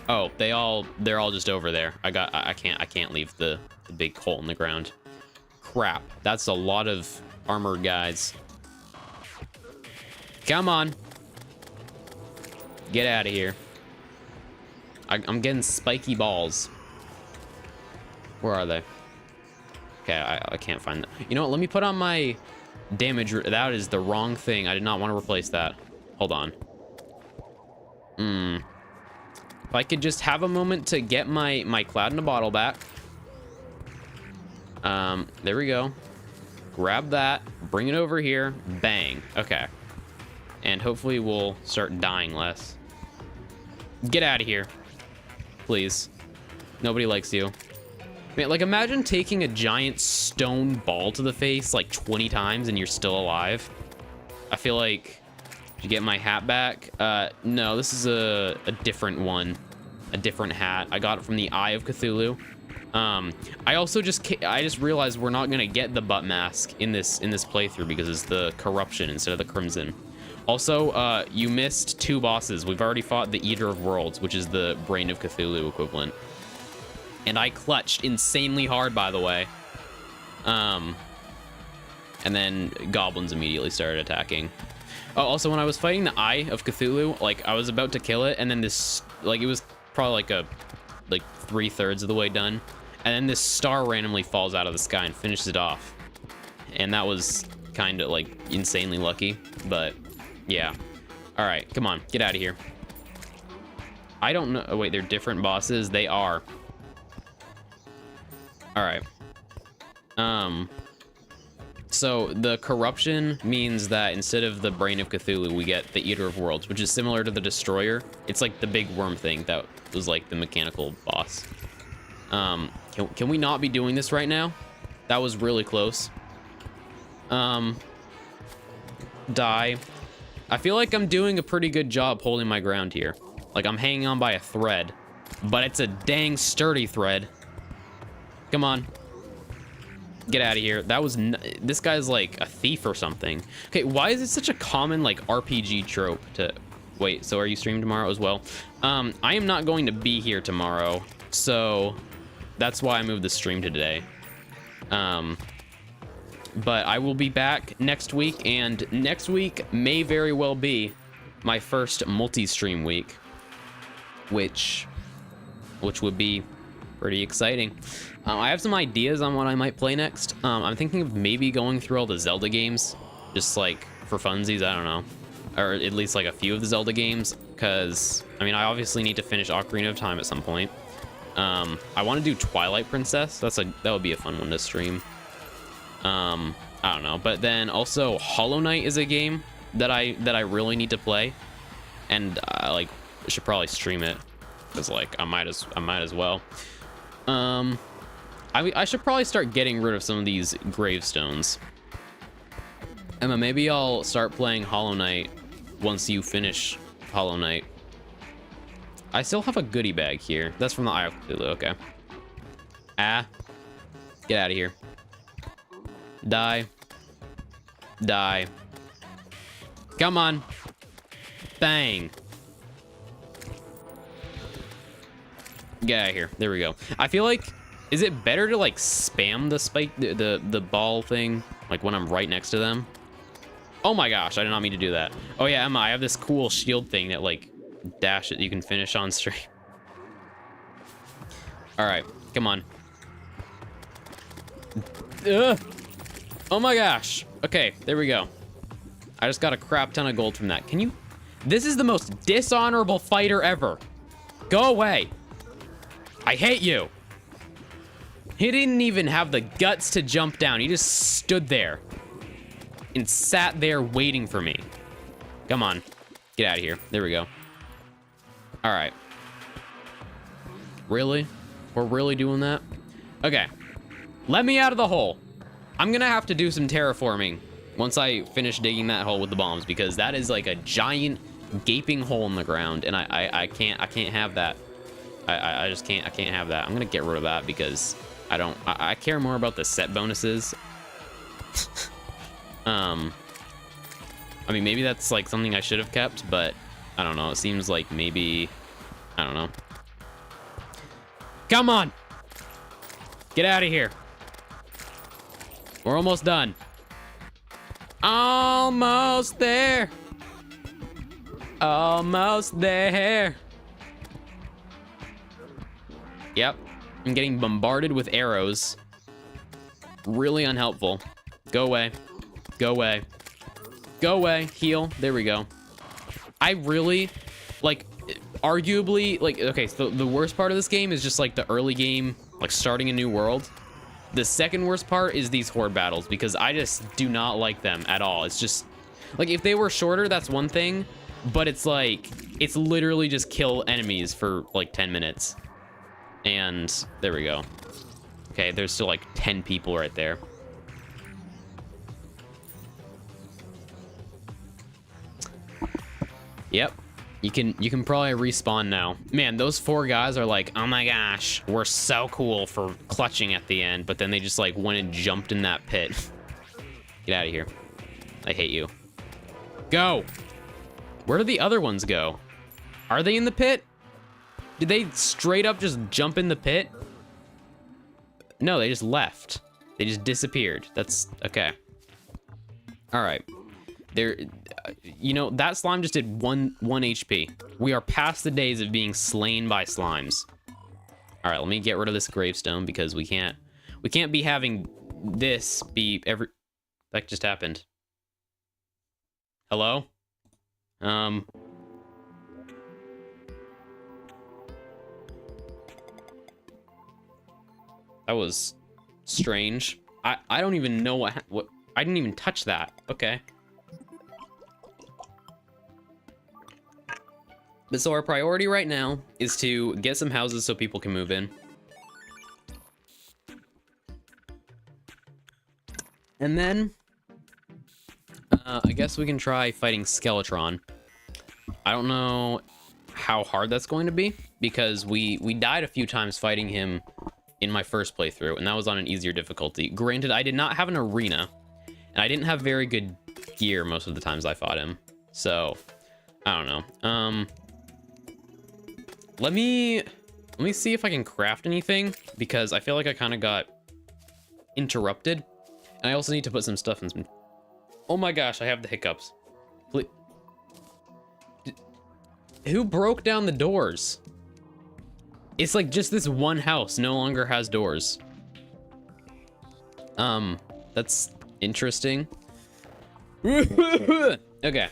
Oh, they're all just over there. I can't leave the big hole in the ground. Crap, that's a lot of armored guys. Come on. Get out of here. I'm getting spiky balls. Where are they? Okay, I can't find them. You know what? Let me put on my damage. That is the wrong thing. I did not want to replace that. Hold on. If I could just have a moment to get my cloud in a bottle back. There we go. Grab that. Bring it over here. Bang. Okay. And hopefully we'll start dying less. Get out of here. Please. Nobody likes you. Man, like, imagine taking a giant stone ball to the face like 20 times and you're still alive. I feel like... Did you get my hat back? No, this is a different one. A different hat. I got it from the Eye of Cthulhu. I also just realized we're not gonna get the butt mask in this playthrough because it's the corruption instead of the crimson. Also, you missed 2 bosses. We've already fought the Eater of Worlds, which is the Brain of Cthulhu equivalent. And I clutched insanely hard, by the way. And then goblins immediately started attacking. Oh, also, when I was fighting the Eye of Cthulhu, like, I was about to kill it, and then this, like, it was probably like 3/3 of the way done. And then this star randomly falls out of the sky and finishes it off. And that was kind of, like, insanely lucky, but yeah. All right, come on, get out of here. I don't know. Oh, wait, they're different bosses. They are. All right. So the corruption means that instead of the Brain of Cthulhu, we get the Eater of Worlds, which is similar to the Destroyer. It's like the big worm thing that was like the mechanical boss. Can we not be doing this right now? That was really close. Die. I feel like I'm doing a pretty good job holding my ground here. Like, I'm hanging on by a thread, but it's a dang sturdy thread. Come on. Get out of here. That was... This guy's like a thief or something. Okay, why is it such a common, like, RPG trope to... Wait, so are you streaming tomorrow as well? I am not going to be here tomorrow, so that's why I moved the stream to today. But I will be back next week, and next week may very well be my first multi-stream week, which would be pretty exciting. I have some ideas on what I might play next. I'm thinking of maybe going through all the Zelda games, just like for funsies, I don't know. Or at least like a few of the Zelda games, because, I mean, I obviously need to finish Ocarina of Time at some point. I want to do Twilight Princess. That would be a fun one to stream. I don't know, but then also Hollow Knight is a game that I really need to play, and like should probably stream it, because like I might as well. I should probably start getting rid of some of these gravestones. Emma, maybe I'll start playing Hollow Knight once you finish Hollow Knight. I still have a goodie bag here. That's from the Eye of Cthulhu, okay. Ah. Get out of here. Die. Die. Come on. Bang. Get out of here. There we go. I feel like, is it better to like spam the spike, the ball thing, like when I'm right next to them? Oh my gosh, I did not mean to do that. Oh yeah, Emma, I have this cool shield thing that like dash it, you can finish on stream. All right, come on. Ugh. Oh my gosh. Okay, there we go. I just got a crap ton of gold from that. Can you? This is the most dishonorable fighter ever. Go away. I hate you. He didn't even have the guts to jump down. He just stood there and sat there waiting for me. Come on. Get out of here. There we go. All right. Really? We're really doing that? Okay. Let me out of the hole. I'm gonna have to do some terraforming once I finish digging that hole with the bombs, because that is like a giant gaping hole in the ground, and I can't have that. I just can't have that. I'm gonna get rid of that because I care more about the set bonuses. I mean, maybe that's like something I should have kept, but I don't know. It seems like maybe, I don't know. Come on. Get out of here. We're almost done. Almost there. Almost there. Yep. I'm getting bombarded with arrows. Really unhelpful. Go away. Go away. Go away. Heal. There we go. I really, like, arguably, like, okay, so the worst part of this game is just, like, the early game, like, starting a new world. The second worst part is these horde battles, because I just do not like them at all. It's just, like, if they were shorter, that's one thing, but it's, like, it's literally just kill enemies for, like, 10 minutes. And there we go. Okay, there's still, like, 10 people right there. Yep. You can probably respawn now. Man, those 4 guys are like, oh my gosh, we're so cool for clutching at the end, but then they just like went and jumped in that pit. Get out of here. I hate you. Go. Where did the other ones go? Are they in the pit? Did they straight up just jump in the pit? No, they just left. They just disappeared. That's okay. All right. There, you know, that slime just did one HP. We are past the days of being slain by slimes. All right, let me get rid of this gravestone because we can't be having this be every. That just happened. Hello? That was strange. I don't even know what I didn't even touch that. Okay. But so our priority right now is to get some houses so people can move in. And then, I guess we can try fighting Skeletron. I don't know how hard that's going to be, because we died a few times fighting him in my first playthrough, and that was on an easier difficulty. Granted, I did not have an arena, and I didn't have very good gear most of the times I fought him. So, I don't know. Let me see if I can craft anything, because I feel like I kind of got interrupted. And I also need to put some stuff in some... Oh my gosh, I have the hiccups. Please. Who broke down the doors? It's like just this one house no longer has doors. That's interesting. Okay.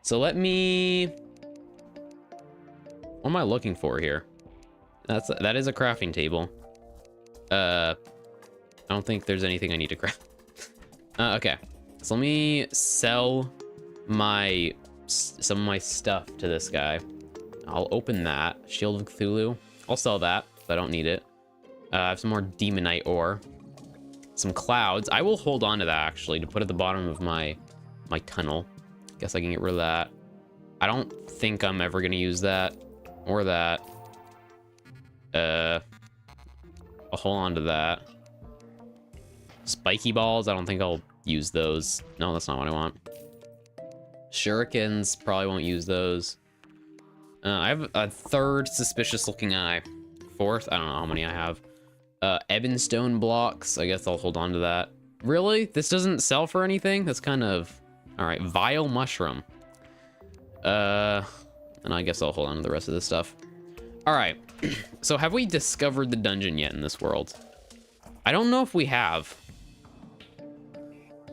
So let me... What am I looking for here? That is a crafting table. I don't think there's anything I need to craft. Okay. So let me sell some of my stuff to this guy. I'll open that. Shield of Cthulhu. I'll sell that, but I don't need it. I have some more Demonite ore. Some clouds. I will hold on to that, actually, to put at the bottom of my tunnel. Guess I can get rid of that. I don't think I'm ever going to use that. Or that. I'll hold on to that. Spiky balls. I don't think I'll use those. No, that's not what I want. Shurikens. Probably won't use those. I have a third suspicious looking eye. Fourth. I don't know how many I have. Ebonstone blocks. I guess I'll hold on to that. Really? This doesn't sell for anything? That's kind of... Alright. Vile mushroom. And I guess I'll hold on to the rest of this stuff. All right. So have we discovered the dungeon yet in this world? I don't know if we have.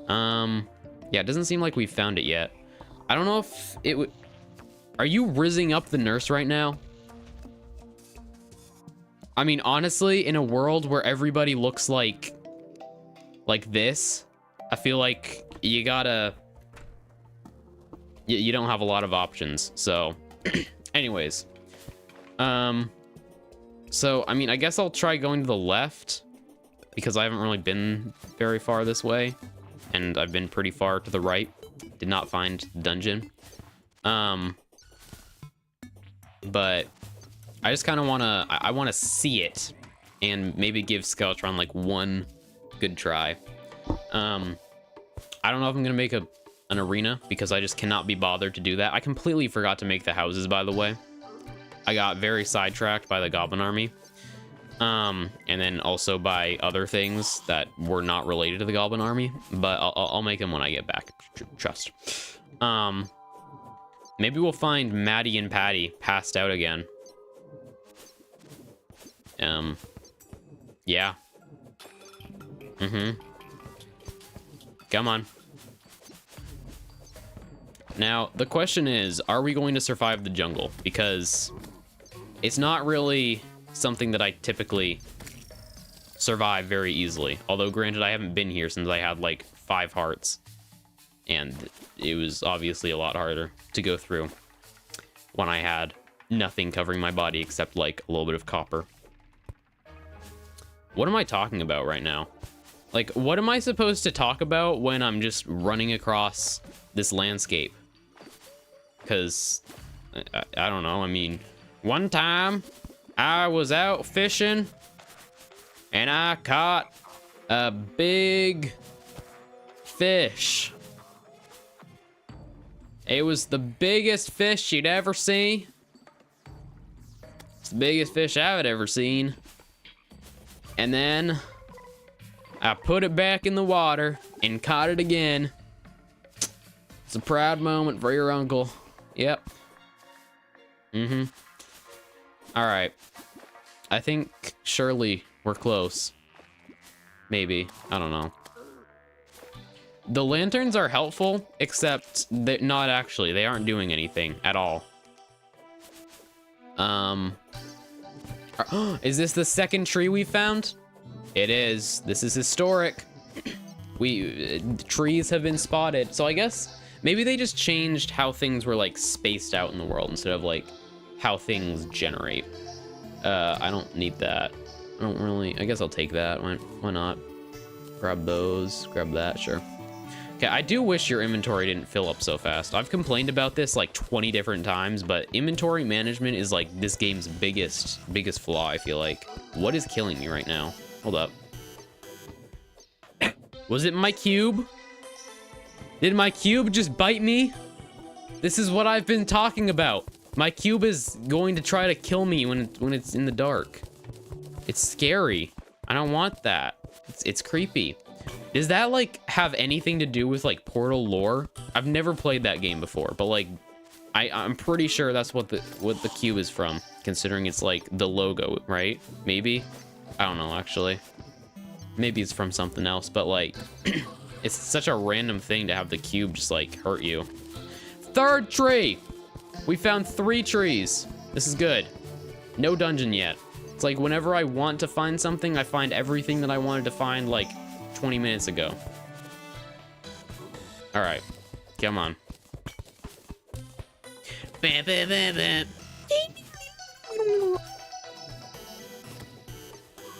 Yeah, it doesn't seem like we've found it yet. I don't know if it would... Are you rizzing up the nurse right now? I mean, honestly, in a world where everybody looks like this, I feel like you gotta... You don't have a lot of options, so... Anyways, so I mean, I guess I'll try going to the left, because I haven't really been very far this way, and I've been pretty far to the right. Did not find the dungeon. But I just kind of I want to see it, and maybe give Skeletron like one good try. I don't know if I'm gonna make an arena, because I just cannot be bothered to do that. I completely forgot to make the houses, by the way. I got very sidetracked by the goblin army. And then also by other things that were not related to the goblin army. But I'll make them when I get back. Trust. Maybe we'll find Maddie and Patty passed out again. Yeah. Come on. Now, the question is, are we going to survive the jungle? Because it's not really something that I typically survive very easily. Although, granted, I haven't been here since I had, like, 5 hearts. And it was obviously a lot harder to go through when I had nothing covering my body except, like, a little bit of copper. What am I talking about right now? Like, what am I supposed to talk about when I'm just running across this landscape? Because, I don't know. I mean, one time I was out fishing and I caught a big fish. It was the biggest fish you'd ever see. It's the biggest fish I've ever seen. And then I put it back in the water and caught it again. It's a proud moment for your uncle. Yep. All right. I think surely we're close. Maybe. I don't know. The lanterns are helpful, except that not actually. They aren't doing anything at all. Is this the second tree we found? It is. This is historic. Trees have been spotted. So I guess maybe they just changed how things were like spaced out in the world instead of like how things generate. I don't need that. I don't really, I guess I'll take that. Why not? Grab those, grab that, sure. Okay, I do wish your inventory didn't fill up so fast. I've complained about this like 20 different times, but inventory management is like this game's biggest flaw, I feel like. What is killing me right now? Hold up. Was it my cube? Did my cube just bite me? This is what I've been talking about. My cube is going to try to kill me when it's in the dark. It's scary. I don't want that. It's creepy. Does that like have anything to do with like Portal lore? I've never played that game before, but like I'm pretty sure that's what the cube is from, considering it's like the logo, right? Maybe. I don't know actually. Maybe it's from something else, but like it's such a random thing to have the cube just like hurt you. Third tree. We found 3 trees. This is good. No dungeon yet. It's like whenever I want to find something, I find everything that I wanted to find like 20 minutes ago. All right, come on.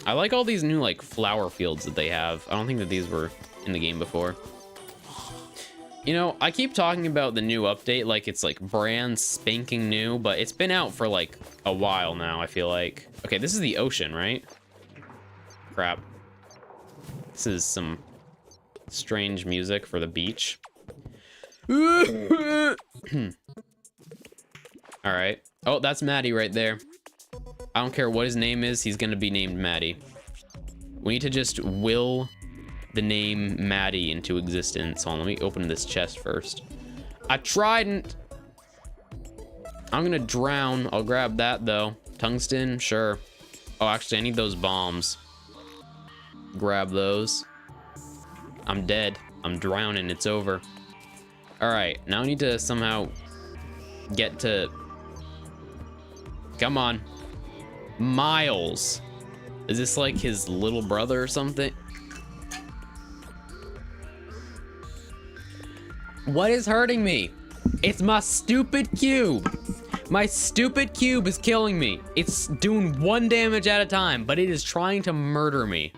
I like all these new like flower fields that they have. I don't think that these were in the game before. You know, I keep talking about the new update like it's like brand spanking new, but it's been out for like a while now, I feel like. Okay, this is the ocean, right? Crap. This is some strange music for the beach. All right. Oh, that's Maddie right there. I don't care what his name is. He's going to be named Maddie. We need to just will the name Maddie into existence. Hold on, let me open this chest first. A trident. I'm going to drown. I'll grab that, though. Tungsten, sure. Oh, actually, I need those bombs. Grab those. I'm dead. I'm drowning. It's over. All right, now I need to somehow get to... Come on. Miles. Is this like his little brother or something? What is hurting me? It's my stupid cube. My stupid cube is killing me. It's doing 1 damage at a time, but it is trying to murder me.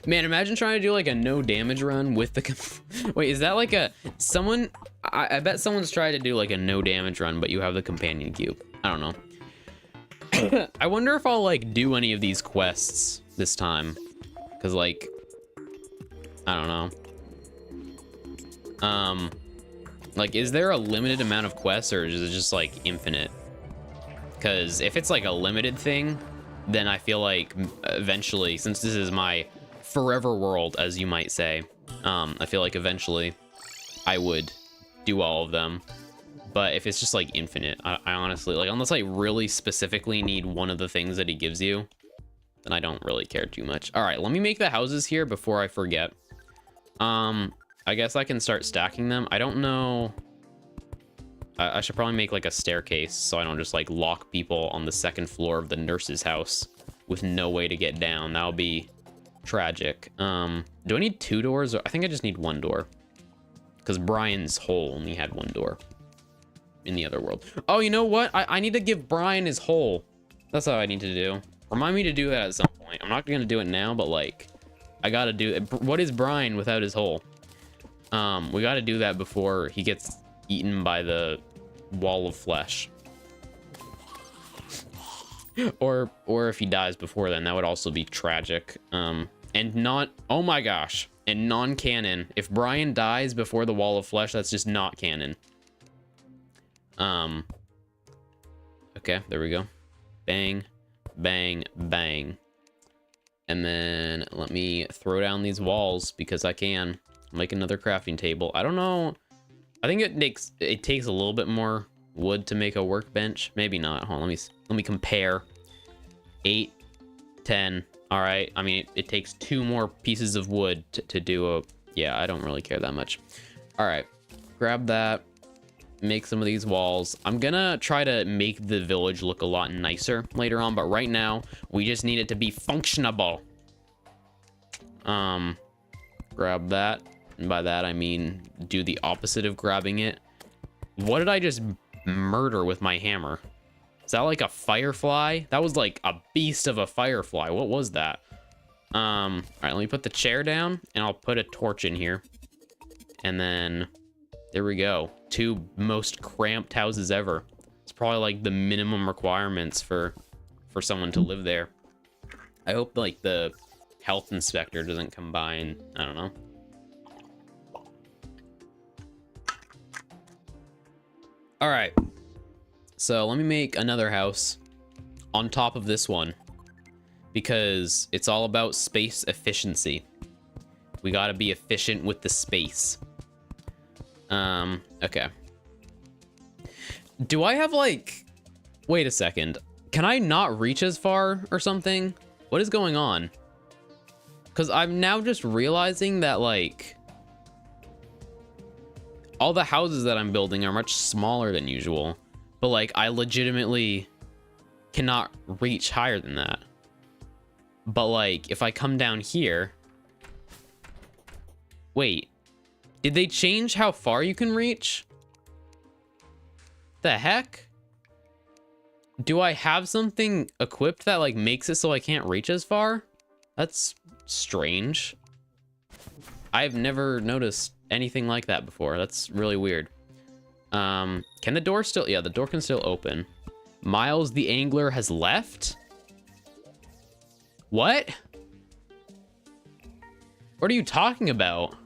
Man, imagine trying to do like a no damage run with the... Wait, is that like a... Someone... I bet someone's tried to do like a no damage run, but you have the companion cube. I don't know. I wonder if I'll like do any of these quests this time. Cause like... I don't know. Like, is there a limited amount of quests or is it just like infinite? Because if it's like a limited thing, then I feel like eventually, since this is my forever world, as you might say, I feel like eventually I would do all of them. But if it's just like infinite, I honestly, like, unless I really specifically need one of the things that he gives you, then I don't really care too much. All right, let me make the houses here before I forget. I guess I can start stacking them. I don't know. I should probably make like a staircase so I don't just like lock people on the second floor of the nurse's house with no way to get down. That would be tragic. Do I need 2 doors? I think I just need 1 door, because Brian's hole only had 1 door in the other world. Oh, you know what? I need to give Brian his hole. That's how I need to do. Remind me to do that at some point. I'm not gonna do it now, but like, I gotta do it. What is Brian without his hole? We gotta do that before he gets eaten by the wall of flesh. or if he dies before then, that would also be tragic. And not, oh my gosh, and non-canon. If Brian dies before the wall of flesh, that's just not canon. Okay, there we go. Bang, bang, bang. And then let me throw down these walls because I can make another crafting table. I don't know. I think it takes a little bit more wood to make a workbench. Maybe not. Hold on, let me compare. 8, 10. All right. I mean, it takes 2 more pieces of wood to do a. Yeah, I don't really care that much. All right, grab that. Make some of these walls. I'm gonna try to make the village look a lot nicer later on, but right now we just need it to be functionable. Grab that, and by that I mean do the opposite of grabbing it. What did I just murder with my hammer? Is that like a firefly? That was like a beast of a firefly. What was that? All right, let me put the chair down and I'll put a torch in here, and then there we go. 2 most cramped houses ever. It's probably like the minimum requirements for someone to live there. I hope like the health inspector doesn't come by and, I don't know. All right. So let me make another house on top of this one, because it's all about space efficiency. We got to be efficient with the space. Okay. Do I have like, wait a second. Can I not reach as far or something? What is going on? Because I'm now just realizing that like all the houses that I'm building are much smaller than usual, but like I legitimately cannot reach higher than that. But like if I come down here, wait. Did they change how far you can reach? The heck? Do I have something equipped that like makes it so I can't reach as far? That's strange. I've never noticed anything like that before. That's really weird. Can the door still? Yeah, the door can still open. Miles the angler has left? What? What are you talking about?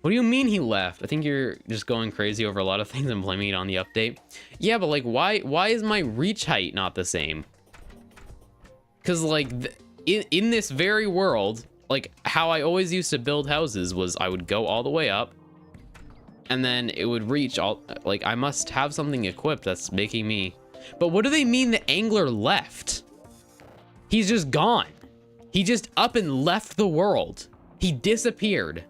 What do you mean he left? I think you're just going crazy over a lot of things and blaming it on the update. Yeah, but like, why is my reach height not the same? Because like, in this very world, like how I always used to build houses was I would go all the way up and then it would reach all, like I must have something equipped that's making me. But what do they mean the angler left? He's just gone. He just up and left the world. He disappeared.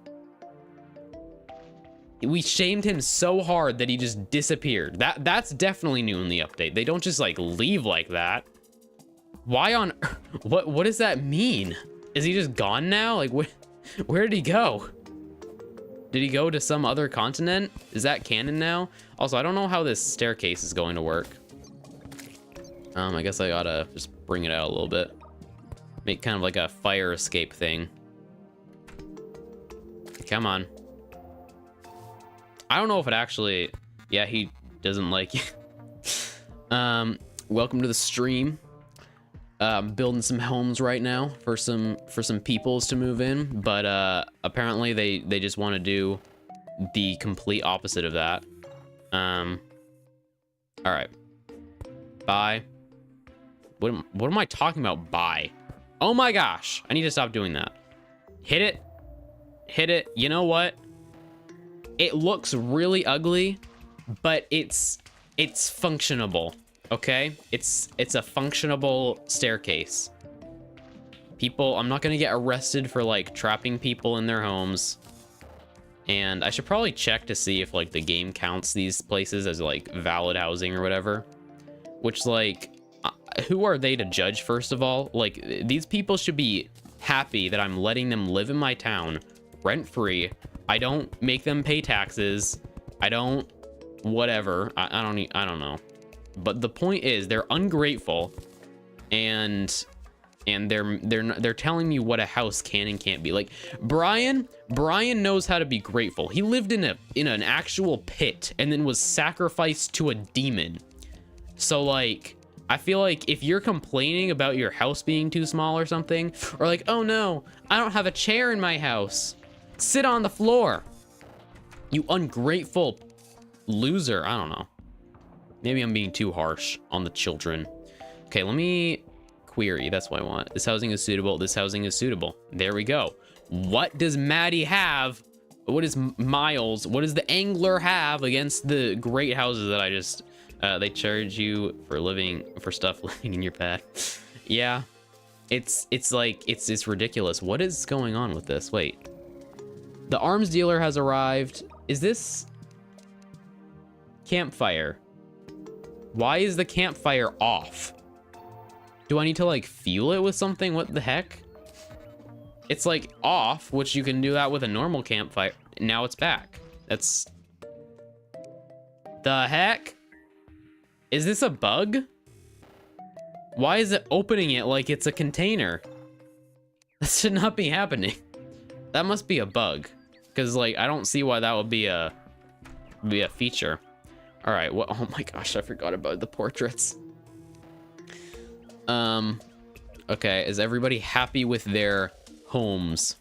We shamed him so hard that he just disappeared. That's definitely new in the update. They don't just like leave like that. Why on what does that mean? Is he just gone now? Like where did he go? Did he go to some other continent? Is that canon now? Also, I don't know how this staircase is going to work. I guess I gotta just bring it out a little bit. Make kind of like a fire escape thing. Come on. I don't know if it actually, yeah, he doesn't like you. Welcome to the stream. I'm building some homes right now for some peoples to move in, but apparently they just want to do the complete opposite of that. All right. Bye. What am I talking about? Bye. Oh my gosh, I need to stop doing that. Hit it. Hit it. You know what? it looks really ugly, but it's functionable. Okay, it's a functionable staircase. People, I'm not gonna get arrested for like trapping people in their homes. And I should probably check to see if like the game counts these places as like valid housing or whatever. Which like, who are they to judge, first of all? Like, these people should be happy that I'm letting them live in my town rent-free. I don't make them pay taxes. I don't, whatever. I don't know. But the point is, they're ungrateful, and they're telling me what a house can and can't be. Like, Brian knows how to be grateful. He lived in an actual pit and then was sacrificed to a demon. So like, I feel like if you're complaining about your house being too small or something, or like, oh no, I don't have a chair in my house, sit on the floor, you ungrateful loser. I don't know. Maybe I'm being too harsh on the children. Okay, let me query. That's what I want. This housing is suitable. This housing is suitable. There we go. What does Maddie have? What does Miles, what does the angler have against the great houses that I just... they charge you for stuff living in your pad. Yeah, it's ridiculous. What is going on with this? Wait, the arms dealer has arrived. Is this campfire? Why is the campfire off? Do I need to like fuel it with something? What the heck? It's like off, which you can do that with a normal campfire. Now it's back. That's the heck. Is this a bug? Why is it opening it like it's a container? That should not be happening. That must be a bug. Because, like, I don't see why that would be a feature. All right, what? Oh my gosh, I forgot about the portraits. Okay, is everybody happy with their homes?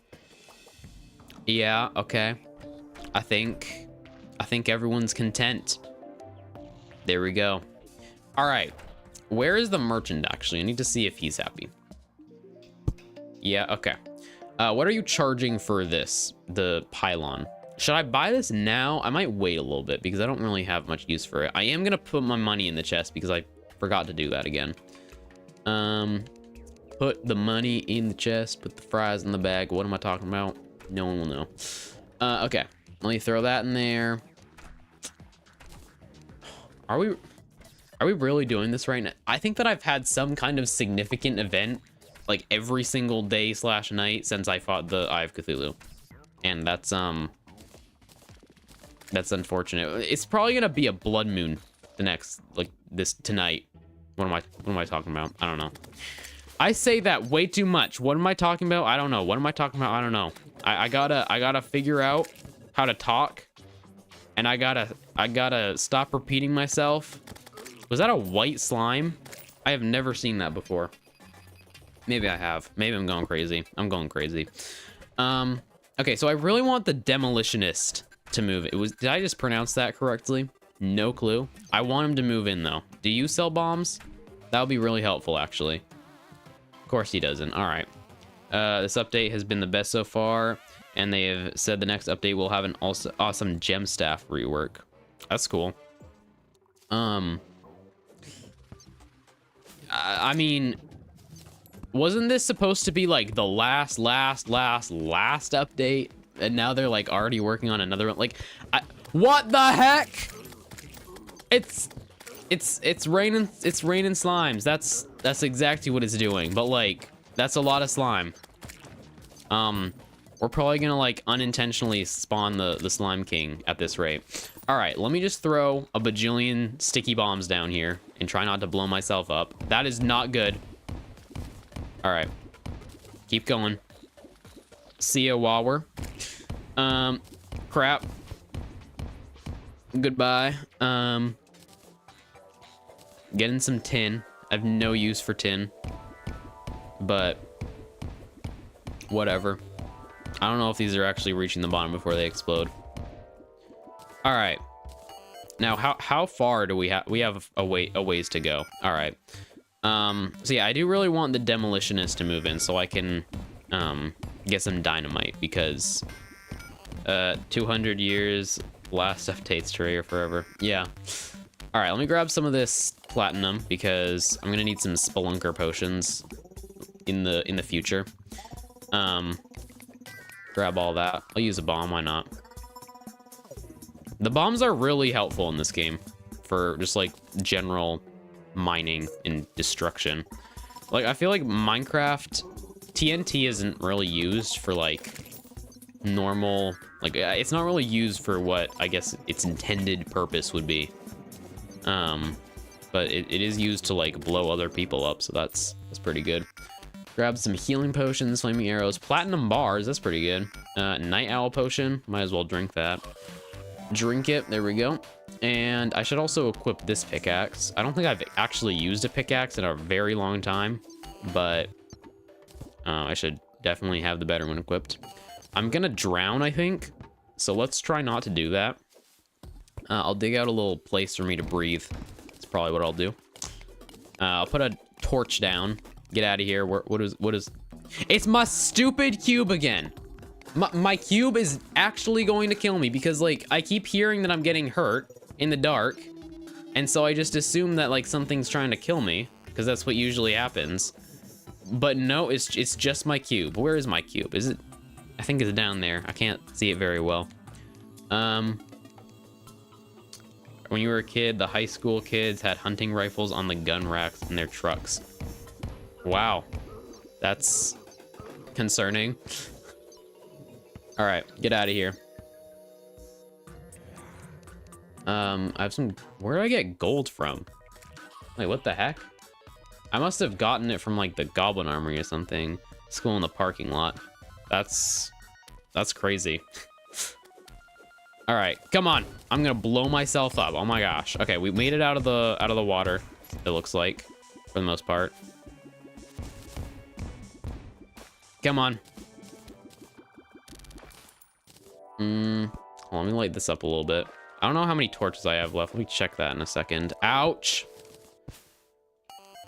Yeah, okay. I think everyone's content. There we go. All right, where is the merchant actually? I need to see if he's happy. Yeah, okay. What are you charging for this, the pylon? Should I buy this now? I might wait a little bit because I don't really have much use for it. I am gonna put my money in the chest because I forgot to do that again. Put the money in the chest, put the fries in the bag. What am I talking about? No one will know. Okay, let me throw that in there. Are we really doing this right now? I think that I've had some kind of significant event like every single day / night since I fought the Eye of Cthulhu. And that's unfortunate. It's probably gonna be a blood moon the next, like, this tonight. What am I talking about? I don't know. I say that way too much. What am I talking about? I don't know. What am I talking about? I don't know. I gotta figure out how to talk, and I gotta stop repeating myself. Was that a white slime? I have never seen that before. Maybe I have. Maybe I'm going crazy. I'm going crazy. Okay, so I really want the demolitionist to move. Did I just pronounce that correctly? No clue. I want him to move in though. Do you sell bombs? That would be really helpful actually. Of course he doesn't. All right. This update has been the best so far, and they have said the next update will have an awesome gem staff rework. That's cool. I mean, wasn't this supposed to be like the last update? And now they're like already working on another one. Like, what the heck? It's raining slimes. That's exactly what it's doing. But like, that's a lot of slime. We're probably gonna like unintentionally spawn the slime king at this rate. All right, let me just throw a bajillion sticky bombs down here and try not to blow myself up. That is not good. All right, keep going. See ya, Wawer. Crap. Goodbye. Getting some tin. I have no use for tin, but whatever. I don't know if these are actually reaching the bottom before they explode. All right. Now, how far do we have? We have a ways to go. All right. So yeah, I do really want the demolitionist to move in so I can get some dynamite, because 200 years, last updates Terraria forever. Yeah. All right, let me grab some of this platinum because I'm gonna need some spelunker potions in the future. Grab all that. I'll use a bomb, why not? The bombs are really helpful in this game for just like general mining and destruction. Like, I feel like Minecraft TNT isn't really used for like normal, like it's not really used for what I guess its intended purpose would be. But it is used to like blow other people up, so that's pretty good. Grab some healing potions, flaming arrows, platinum bars, that's pretty good. Night owl potion, might as well drink that. Drink it, there we go. And I should also equip this pickaxe. I don't think I've actually used a pickaxe in a very long time, but I should definitely have the better one equipped. I'm gonna drown, I think, so let's try not to do that. I'll dig out a little place for me to breathe. That's probably what I'll do. I'll put a torch down. Get out of here. What is... It's my stupid cube again. My cube is actually going to kill me because, like, I keep hearing that I'm getting hurt in the dark. And so I just assume that, like, something's trying to kill me because that's what usually happens. But no, it's just my cube. Where is my cube? Is it... I think it's down there. I can't see it very well. When you were a kid, the high school kids had hunting rifles on the gun racks in their trucks. Wow. That's concerning. All right, get out of here. I have some... Where do I get gold from? Wait, what the heck? I must have gotten it from, like, the Goblin Armory or something. School in the parking lot. That's crazy. All right, come on. I'm gonna blow myself up. Oh my gosh. Okay, we made it out of the water, it looks like, for the most part. Come on. Let me light this up a little bit. I don't know how many torches I have left. Let me check that in a second. Ouch.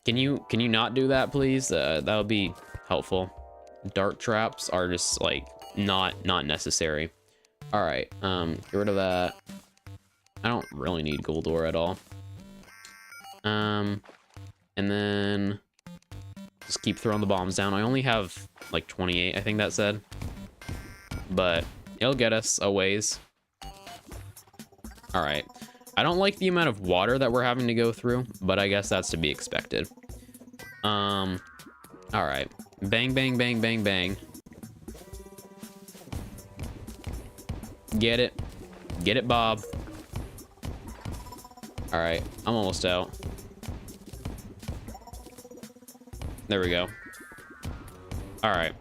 Can you not do that, please? That would be helpful. Dart traps are just like not necessary. All right, get rid of that. I don't really need gold ore at all. And then just keep throwing the bombs down. I only have like 28, I think that said, but it'll get us a ways. All right, I don't like the amount of water that we're having to go through, but I guess that's to be expected. All right, bang, bang, bang, bang, bang. Get it, Bob. All right, I'm almost out. There we go. All right.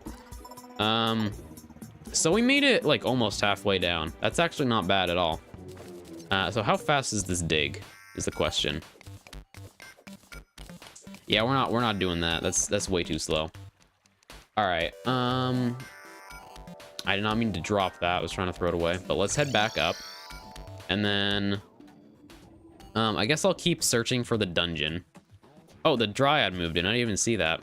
So we made it like almost halfway down. That's actually not bad at all. So how fast is this dig is the question. Yeah, we're not doing that. That's way too slow. All right. I did not mean to drop that. I was trying to throw it away, but let's head back up. And then I guess I'll keep searching for the dungeon. Oh, the Dryad moved in. I didn't even see that.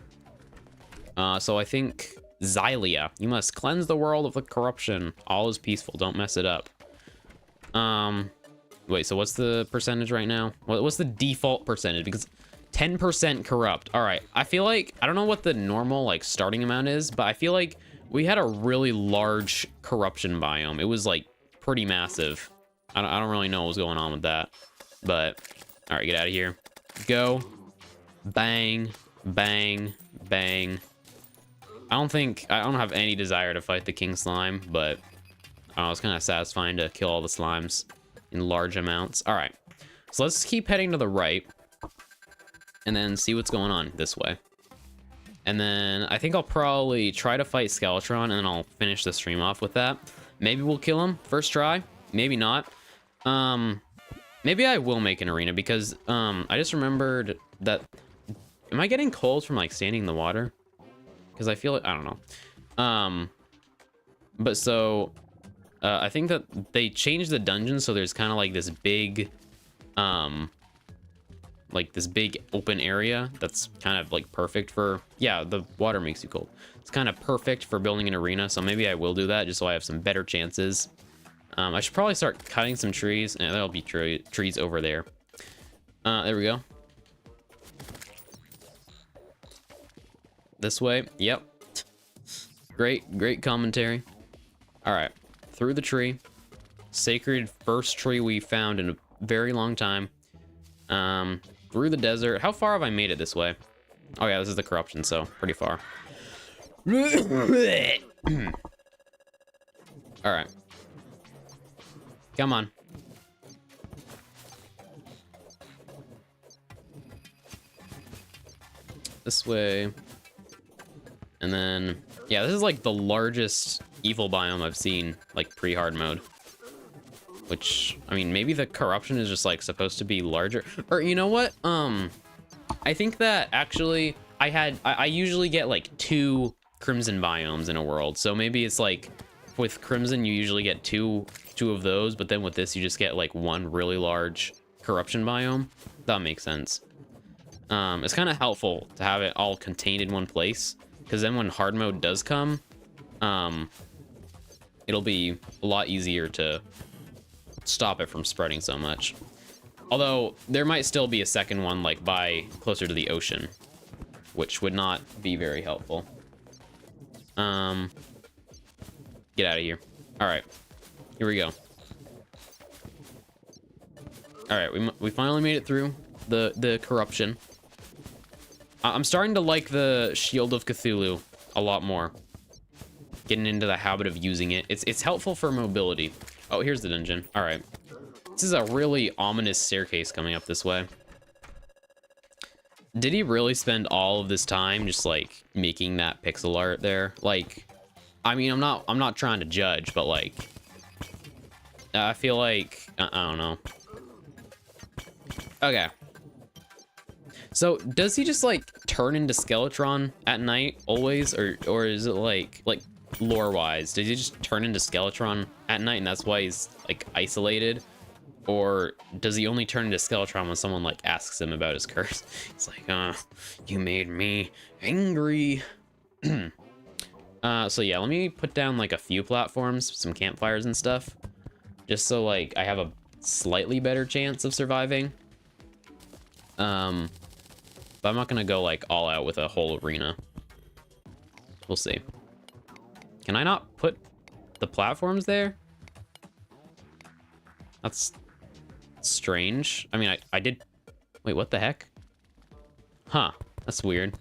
So I think Xylia. You must cleanse the world of the corruption. All is peaceful. Don't mess it up. Wait, so what's the percentage right now? What's the default percentage? Because 10% corrupt. All right. I feel like, I don't know what the normal like starting amount is, but I feel like we had a really large corruption biome. It was like pretty massive. I don't really know what was going on with that, but all right, get out of here. Go. Bang, bang, bang. I don't have any desire to fight the king slime, but I don't know, it's kind of satisfying to kill all the slimes in large amounts. All right, so let's keep heading to the right and then see what's going on this way. And then I think I'll probably try to fight Skeletron, and then I'll finish the stream off with that. Maybe we'll kill him first try, maybe not. Maybe I will make an arena because I just remembered that. Am I getting cold from like standing in the water? Because I feel like, I don't know. But so I think that they changed the dungeon, so there's kind of like this big open area that's kind of like perfect for, yeah, the water makes you cold. It's kind of perfect for building an arena, so maybe I will do that just so I have some better chances I should probably start cutting some trees. And there'll be trees over there. There we go. This way. Yep. Great commentary. All right. Through the tree. Sacred first tree we found in a very long time. Through the desert. How far have I made it this way? Oh yeah, this is the corruption, so pretty far. All right. Come on. This way. And then, yeah, this is like the largest evil biome I've seen, like pre-hard mode. Which, I mean, maybe the corruption is just like supposed to be larger. Or you know what? I think that actually I usually get like 2 crimson biomes in a world. So maybe it's like with crimson you usually get two of those, but then with this you just get like 1 really large corruption biome. That makes sense. It's kind of helpful to have it all contained in one place, because then when hard mode does come, it'll be a lot easier to stop it from spreading so much. Although there might still be a second one like by closer to the ocean, which would not be very helpful. Get out of here. All right, here we go. All right, we finally made it through the corruption. I'm starting to like the Shield of Cthulhu a lot more. Getting into the habit of using it. It's helpful for mobility. Oh, here's the dungeon. All right. This is a really ominous staircase coming up this way. Did he really spend all of this time just like making that pixel art there? Like, I mean, I'm not trying to judge, but like, I feel like, I don't know. Okay. So does he just like turn into Skeletron at night always, or is it like lore wise, did he just turn into Skeletron at night and that's why he's like isolated? Or does he only turn into Skeletron when someone like asks him about his curse? He's like, you made me angry. So yeah, let me put down like a few platforms, some campfires and stuff, just so like I have a slightly better chance of surviving. But I'm not gonna go like all out with a whole arena. We'll see. Can I not put the platforms there? That's strange. I mean, I did. Wait, what the heck? Huh, that's weird.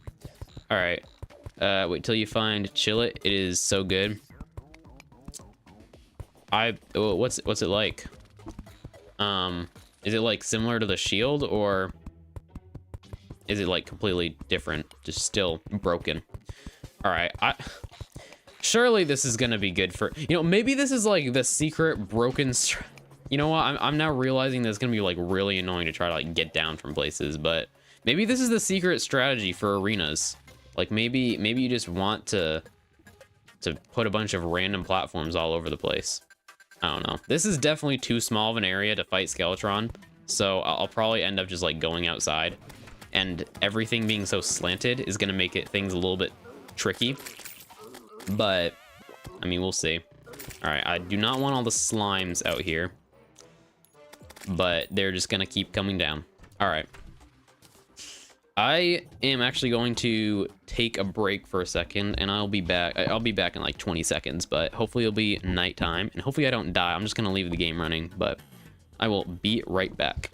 All right, wait till you find Chill It. It is so good. What's it like? Is it like similar to the Shield, or is it like completely different, just still broken? All right, surely this is gonna be good for, you know, maybe this is like the secret broken you know what, I'm now realizing that it's gonna be like really annoying to try to like get down from places, but maybe this is the secret strategy for arenas. Like maybe you just want to put a bunch of random platforms all over the place. I don't know. This is definitely too small of an area to fight Skeletron, so I'll probably end up just like going outside, and everything being so slanted is gonna make things a little bit tricky. But I mean, we'll see. All right, I do not want all the slimes out here, but they're just gonna keep coming down. All right, I am actually going to take a break for a second, and I'll be back. I'll be back in like 20 seconds, but hopefully it'll be nighttime, and hopefully I don't die. I'm just gonna leave the game running, but I will be right back.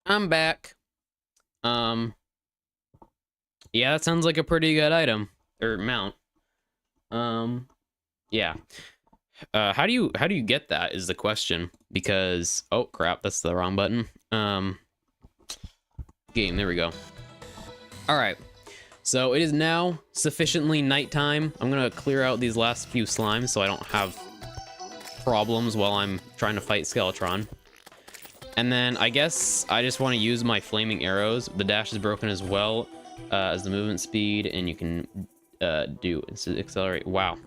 I'm back. Yeah, that sounds like a pretty good item or mount. Yeah. How do you get that is the question, because oh crap, that's the wrong button. Game, there we go. All right. So it is now sufficiently nighttime. I'm gonna clear out these last few slimes so I don't have problems while I'm trying to fight Skeletron. And then I guess I just want to use my flaming arrows. The dash is broken as well as the movement speed, and you can do accelerate. Wow,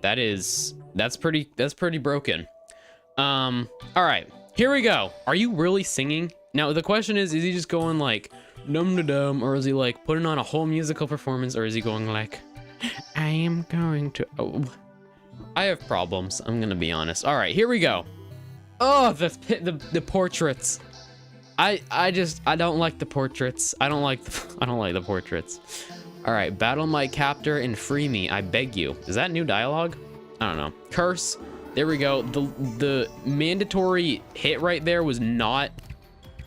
that's pretty broken. All right, here we go. Are you really singing? Now the question is he just going like dum da dum, or is he like putting on a whole musical performance, or is he going like, I am going to? Oh, I have problems. I'm gonna be honest. All right, here we go. Oh, the portraits. I don't like the portraits. I don't like the portraits. All right, battle my captor and free me, I beg you. Is that new dialogue? I don't know. Curse. There we go. The mandatory hit right there was not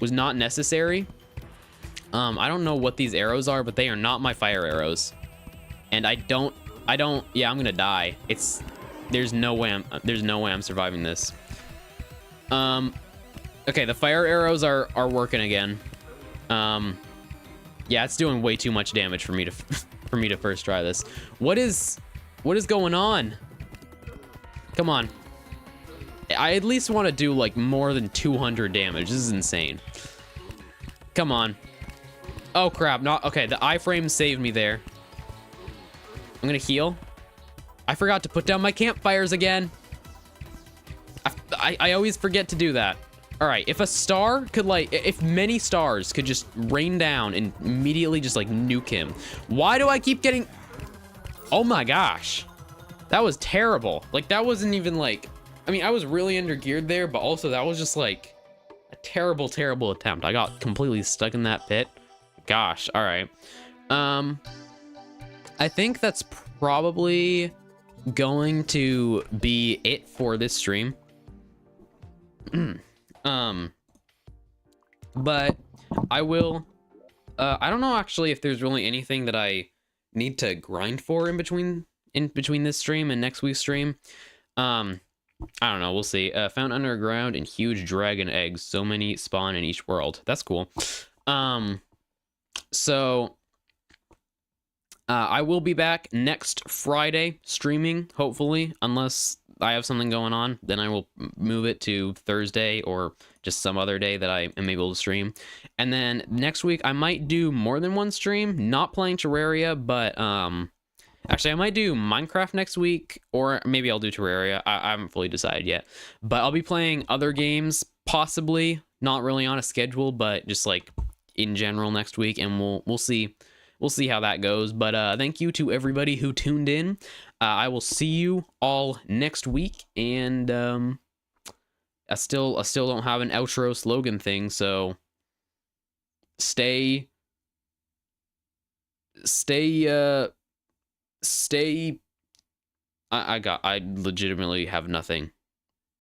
necessary. I don't know what these arrows are, but they are not my fire arrows. And I don't yeah, I'm going to die. There's no way I'm surviving this. Okay, the fire arrows are working again. Yeah, it's doing way too much damage for me to first try this. What is going on? Come on. I at least want to do like more than 200 damage. This is insane. Come on. Oh crap, not okay. The iframe saved me there. I'm gonna heal. I forgot to put down my campfires again. I always forget to do that. All right, if a star could if many stars could just rain down and immediately just like nuke him. Why do I keep getting? Oh my gosh, that was terrible. Like that wasn't even like, I mean, I was really under geared there, but also that was just like a terrible attempt. I got completely stuck in that pit. Gosh, all right. I think that's probably going to be it for this stream. But I will, I don't know actually if there's really anything that I need to grind for in between this stream and next week's stream. I don't know, we'll see. Found underground and huge dragon eggs. So many spawn in each world. That's cool. So I will be back next Friday streaming, hopefully, unless I have something going on, then I will move it to Thursday or just some other day that I am able to stream. And then next week I might do more than one stream, not playing Terraria, but actually I might do Minecraft next week, or maybe I'll do Terraria. I haven't fully decided yet, but I'll be playing other games, possibly not really on a schedule, but just like in general next week, and we'll see. We'll see how that goes. But thank you to everybody who tuned in. I will see you all next week. And I still don't have an outro slogan thing, so stay I legitimately have nothing.